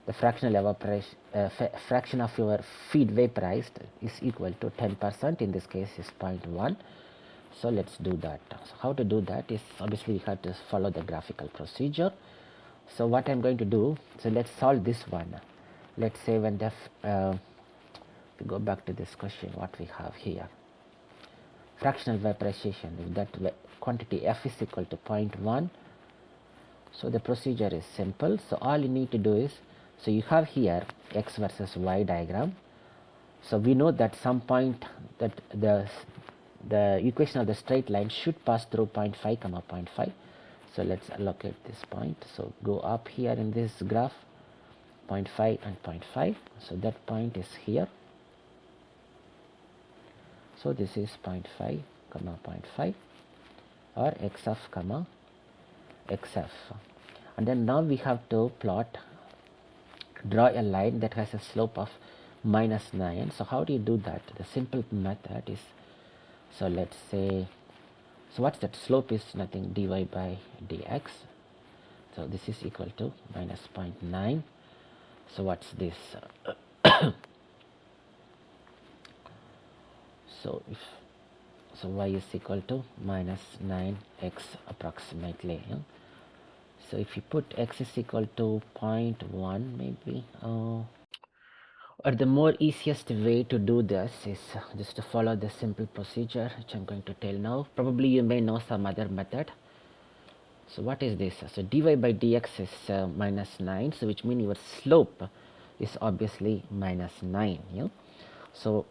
the fractional evaporation fraction of your feed vaporized is equal to 10%, in this case is 0.1. So let's do that. So how to do that is, obviously we have to follow the graphical procedure. So what I'm going to do, so let's solve this one. Let's say when the we go back to this question, what we have here, fractional vaporization, if that quantity f is equal to 0.1. So the procedure is simple. So all you need to do is, so you have here x versus y diagram. So we know that some point that the equation of the straight line should pass through 0.5 comma 0.5. So let's allocate this point. So go up here in this graph, 0.5 and 0.5. So that point is here. So this is 0.5 comma 0.5, or xf comma xf. And then now we have to draw a line that has a slope of minus 9. So how do you do that? The simple method is, so let's say, so what's that? Slope is nothing, dy by dx. So this is equal to minus 0.9. So what's this? So if, so y is equal to minus 9x approximately. Yeah? So if you put x is equal to 0.1 maybe, or the more easiest way to do this is just to follow the simple procedure which I'm going to tell now. Probably you may know some other method. So what is this? So dy by dx is minus 9, so which means your slope is obviously minus 9. Yeah? So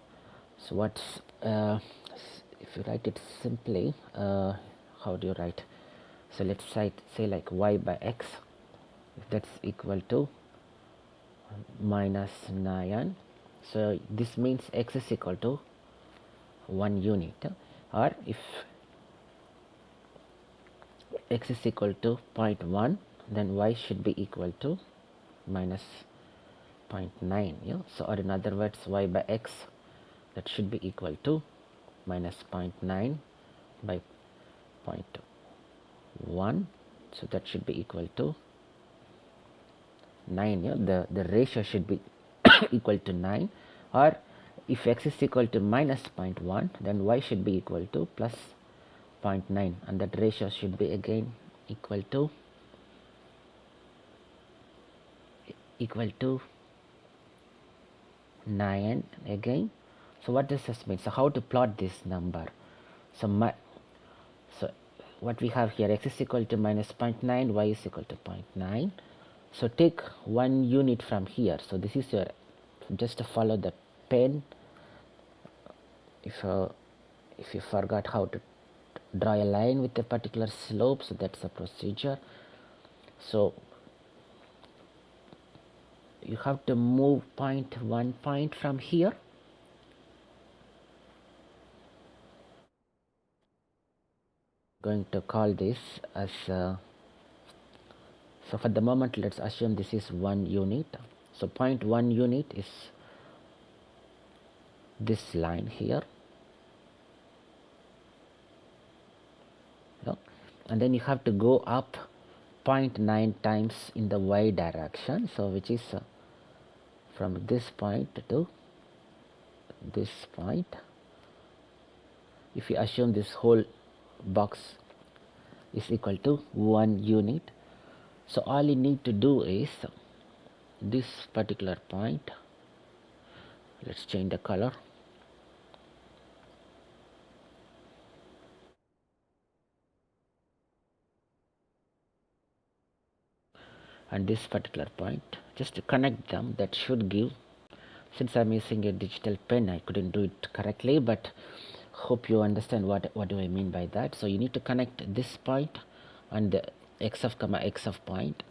what's if you write it simply, how do you write? So let's say like y by x, that's equal to minus 9. So this means x is equal to 1 unit, or if x is equal to 0.1, then y should be equal to minus 0.9. Yeah? So or in other words, y by x, that should be equal to minus 0.9 by 0.1. So that should be equal to 9. Yeah? The ratio should be equal to 9, or if x is equal to minus 0.1, then y should be equal to plus 0.9, and that ratio should be again equal to 9 again. So what does this mean? So how to plot this number? So so what we have here, x is equal to minus 0.9, y is equal to 0.9. So take 1 unit from here. So this is your, just to follow the pen. If you forgot how to draw a line with a particular slope, so that's the procedure. So you have to move 0.1 point from here. Going to call this as so for the moment let's assume this is 1 unit. So 0.1 unit is this line here. Yeah? And then you have to go up 0.9 times in the y direction, so which is from this point to this point. If you assume this whole box is equal to 1 unit, so all you need to do is this particular point, let's change the color, and this particular point, just to connect them. That should give, since I'm using a digital pen, I couldn't do it correctly, but hope you understand what do I mean by that. So you need to connect this point and the x of comma x of point.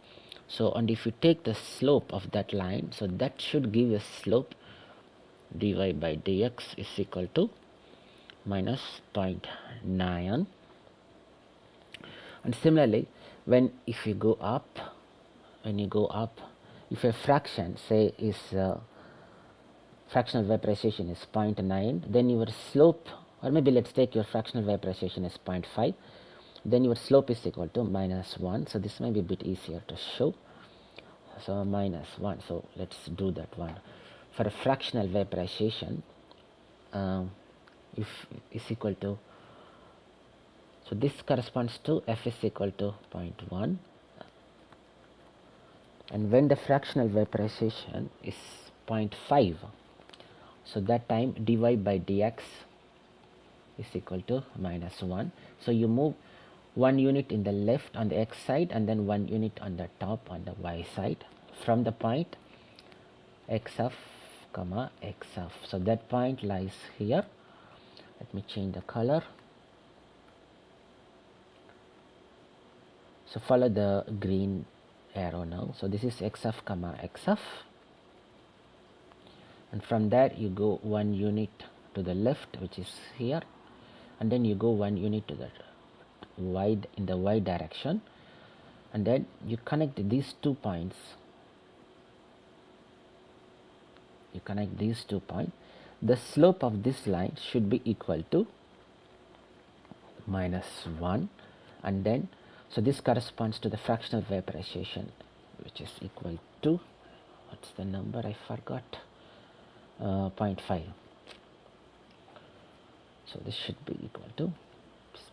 So, and if you take the slope of that line, so that should give a slope dy by dx is equal to minus 0.9. And similarly, if you go up, if a fraction, say, is fractional vaporization is 0.9, then your slope, or maybe let's take your fractional vaporization as 0.5, then your slope is equal to minus 1. So this may be a bit easier to show. So minus 1, so let's do that one. For a fractional vaporization, if is equal to, so this corresponds to f is equal to 0.1, and when the fractional vaporization is 0.5, so that time dy by dx is equal to minus 1. So you move 1 unit in the left on the x side and then 1 unit on the top on the y side from the point x of comma x of. So that point lies here. Let me change the color. So follow the green arrow now. So this is x of comma x of, and from there you go 1 unit to the left, which is here, and then you go 1 unit to the in the y direction, and then you connect these 2 points. The slope of this line should be equal to minus 1, and then so this corresponds to the fractional vaporization, which is equal to, what's the number, I forgot, 0.5. So this should be equal to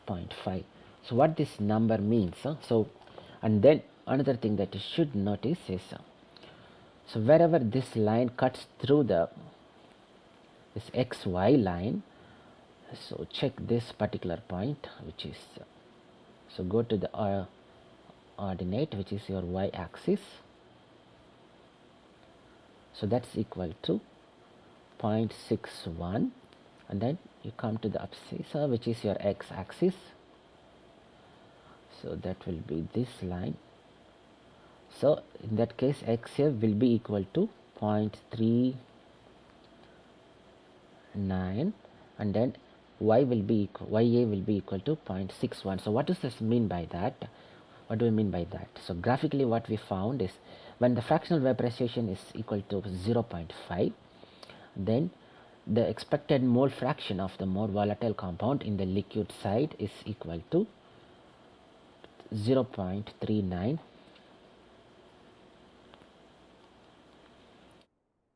0.5. So what this number means, so, and then another thing that you should notice is, so wherever this line cuts through this xy line, so check this particular point, which is, so go to the ordinate, which is your y axis, so that's equal to 0.61, and then you come to the abscissa, which is your x axis, so that will be this line. So in that case, x here will be equal to 0.39, and then ya will be equal to 0.61. So what does this mean by that? What do we mean by that? So graphically what we found is, when the fractional vaporization is equal to 0.5, then the expected mole fraction of the more volatile compound in the liquid side is equal to 0.39,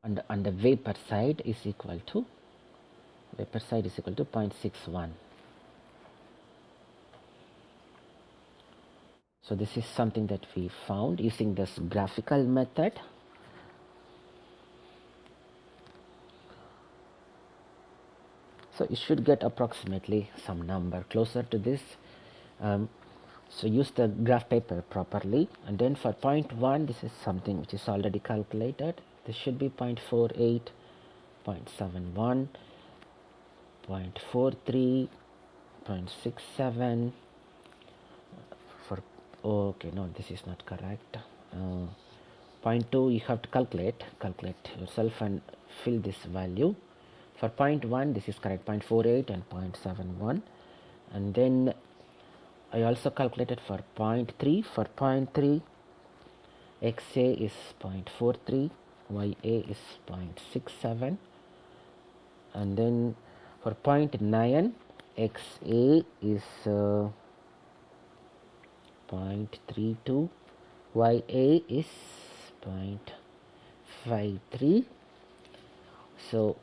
and the vapor side is equal to 0.61. So this is something that we found using this graphical method. So you should get approximately some number closer to this. So use the graph paper properly, and then for 0.1, this is something which is already calculated. This should be 0.48, 0.71, 0.43, 0.67. For okay, no, this is not correct. 0.2 you have to calculate yourself and fill this value. For 0.1 this is correct, 0.48 and 0.71, and then I also calculated for 0.3. For 0.3, XA is 0.43, YA is 0.67, and then for 0.9, XA is 0.32, YA is 0.53. So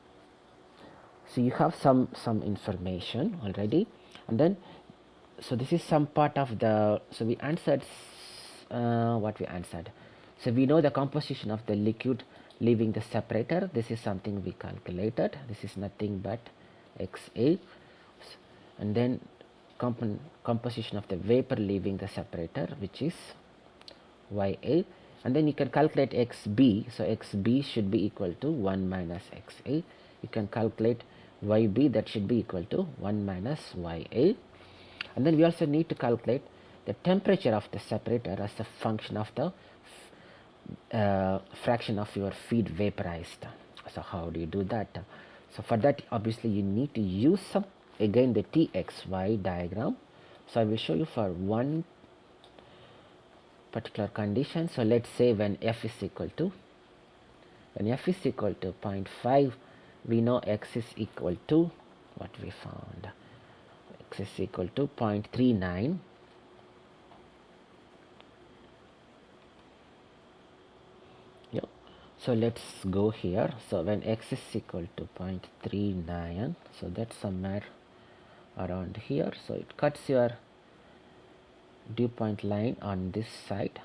you have some information already, and then so this is some part of the, so we answered what we answered. So we know the composition of the liquid leaving the separator. This is something we calculated. This is nothing but XA, and then composition of the vapor leaving the separator, which is YA, and then you can calculate xb. So xb should be equal to 1 minus xa. You can calculate yb, that should be equal to 1 minus ya. And then we also need to calculate the temperature of the separator as a function of the fraction of your feed vaporized. So how do you do that? So for that, obviously you need to use some, again, the txy diagram. So I will show you for one particular condition. So let's say when f is equal to 0.5, we know x is equal to what we found. X is equal to 0.39. Yeah. So let's go here. So when x is equal to 0.39, so that's somewhere around here. So it cuts your dew point line on this side.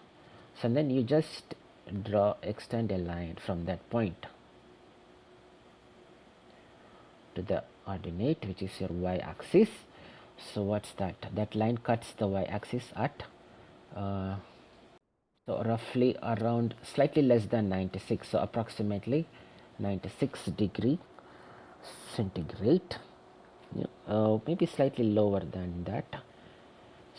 So then you just extend a line from that point to the ordinate, which is your y-axis. So what's that? That line cuts the y-axis at so roughly around slightly less than 96, so approximately 96 degree centigrade. Yeah, maybe slightly lower than that.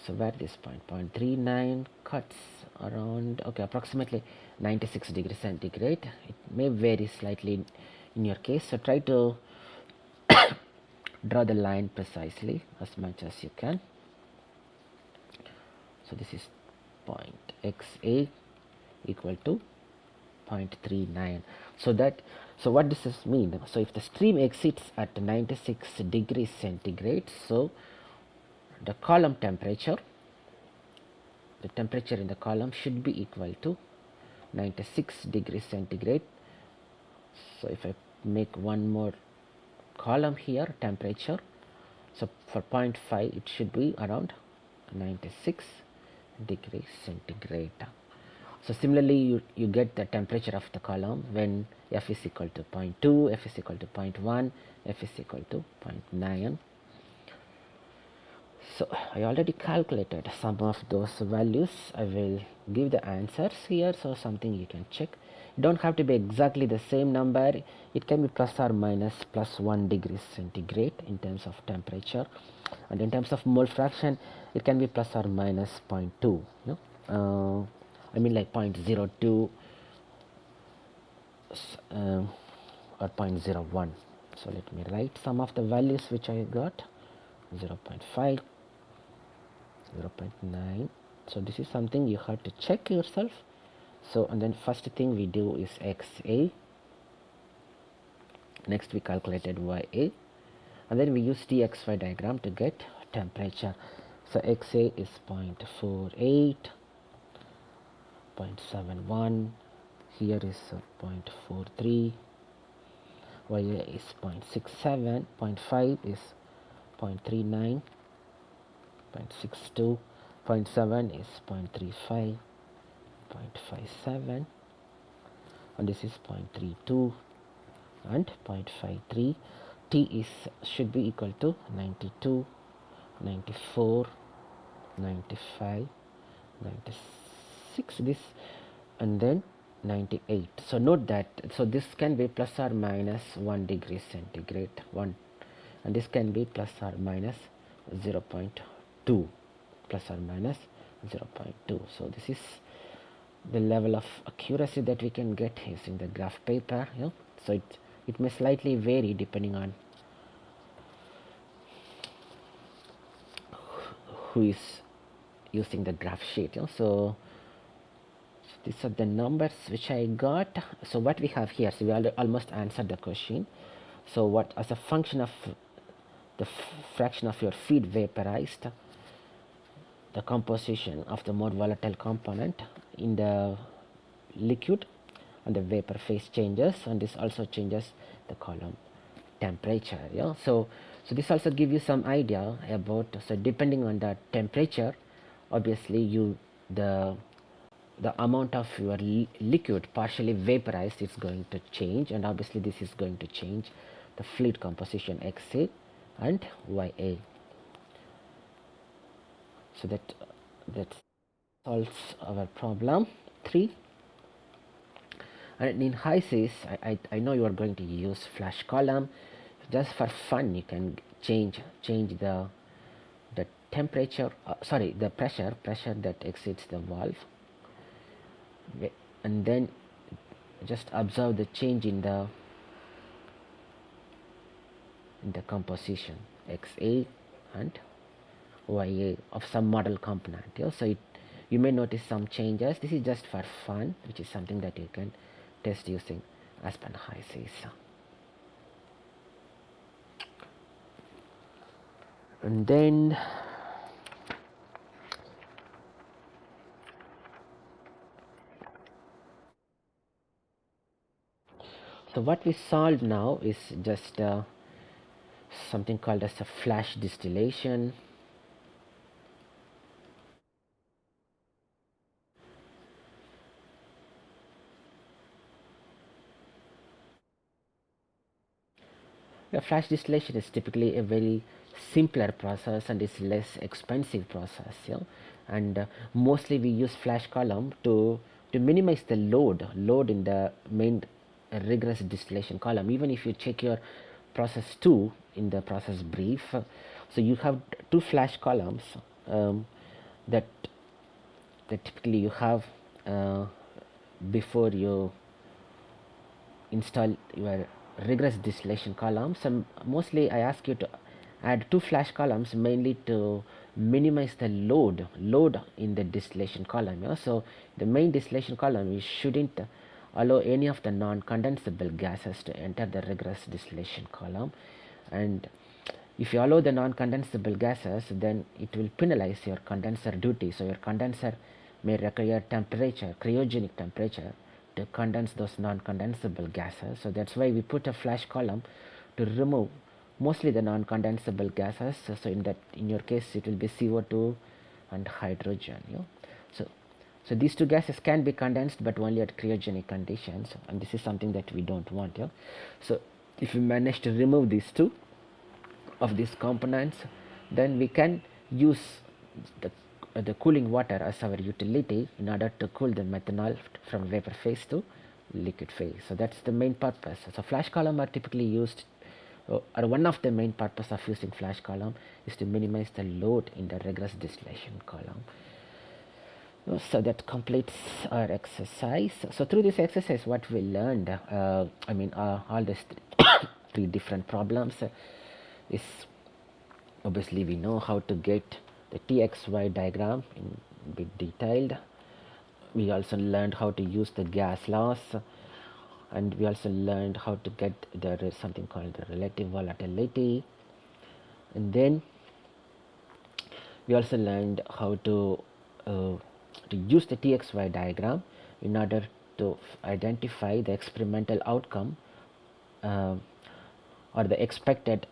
So where this point 0.39 cuts around, okay, approximately 96 degree centigrade. It may vary slightly in your case, so try to draw the line precisely as much as you can. So this is point xa equal to 0.39. So what does this mean? So if the stream exits at 96 degrees centigrade, so the column temperature, the temperature in the column should be equal to 96 degrees centigrade. So if I make one more column here, temperature, so for 0.5 it should be around 96 degrees centigrade. So similarly you get the temperature of the column when f is equal to 0.2, f is equal to 0.1, f is equal to 0.9. So I already calculated some of those values. I will give the answers here, so something you can check. You don't have to be exactly the same number. It can be plus or minus plus 1 degree centigrade in terms of temperature, and in terms of mole fraction it can be plus or minus 0.2, I mean like 0.02 or 0.01. So let me write some of the values which I got. 0.5, 0.9. So this is something you have to check yourself. So and then first thing we do is xa, next we calculated ya, and then we use txy diagram to get temperature. So xa is 0.48, 0.71, here is 0.43, ya is 0.67, 0.5 is 0.39, 0.62, 0.7 is 0.35, 0.57, and this is 0.32 and 0.53. T is should be equal to 92, 94, 95, 96, this, and then 98. So note that, so this can be plus or minus 1 degree centigrade, 1, and this can be plus or minus 0.2, plus or minus 0.2. So this is the level of accuracy that we can get using the graph paper. So it may slightly vary depending on who is using the graph sheet. So these are the numbers which I got. So what we have here, so we almost answered the question. So what, as a function of the fraction of your feed vaporized, the composition of the more volatile component in the liquid and the vapor phase changes, and this also changes the column temperature. So this also give you some idea about, so depending on the temperature, obviously the amount of your liquid partially vaporized is going to change, and obviously this is going to change the fluid composition xa and ya. So that solves our problem 3. And in HYSYS, I know you are going to use flash column. Just for fun, you can change the temperature, sorry, the pressure that exceeds the valve, and then just observe the change in the composition XA and YA of some model component. Yeah? So you may notice some changes. This is just for fun, which is something that you can test using Aspen HYSYS. And then so what we solved now is just something called as a flash distillation. The flash distillation is typically a very simpler process and is less expensive process. Yeah? And mostly we use flash column to minimize the load in the main rigorous distillation column. Even if you check your process 2 in the process brief, so you have two flash columns that typically you have before you install your rigorous distillation columns. And mostly I ask you to add two flash columns mainly to minimize the load in the distillation column. Yeah? So the main distillation column, you shouldn't allow any of the non-condensable gases to enter the rigorous distillation column, and if you allow the non-condensable gases, then it will penalize your condenser duty. So your condenser may require temperature, cryogenic temperature, to condense those non-condensable gases. So that's why we put a flash column to remove mostly the non-condensable gases. So in your case it will be CO2 and hydrogen. You know? So these two gases can be condensed, but only at cryogenic conditions, and this is something that we don't want. Yeah? So if we manage to remove these two of these components, then we can use the cooling water as our utility in order to cool the methanol from vapor phase to liquid phase. So that's the main purpose. So flash column are typically used, or one of the main purpose of using flash column is to minimize the load in the rigorous distillation column. So that completes our exercise. So through this exercise, what we learned, all these three different problems is obviously we know how to get the TXY diagram in bit detailed. We also learned how to use the gas laws, and we also learned how to get there is something called the relative volatility, and then we also learned how to use the TXY diagram in order to identify the experimental outcome uh, or the expected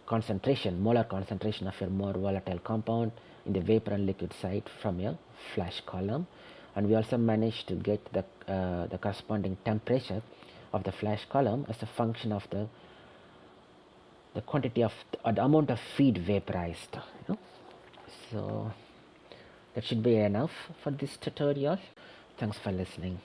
concentration, molar concentration of your more volatile compound in the vapor and liquid side from your flash column. And we also managed to get the corresponding temperature of the flash column as a function of the quantity of the amount of feed vaporized. You know? So that should be enough for this tutorial. Thanks for listening.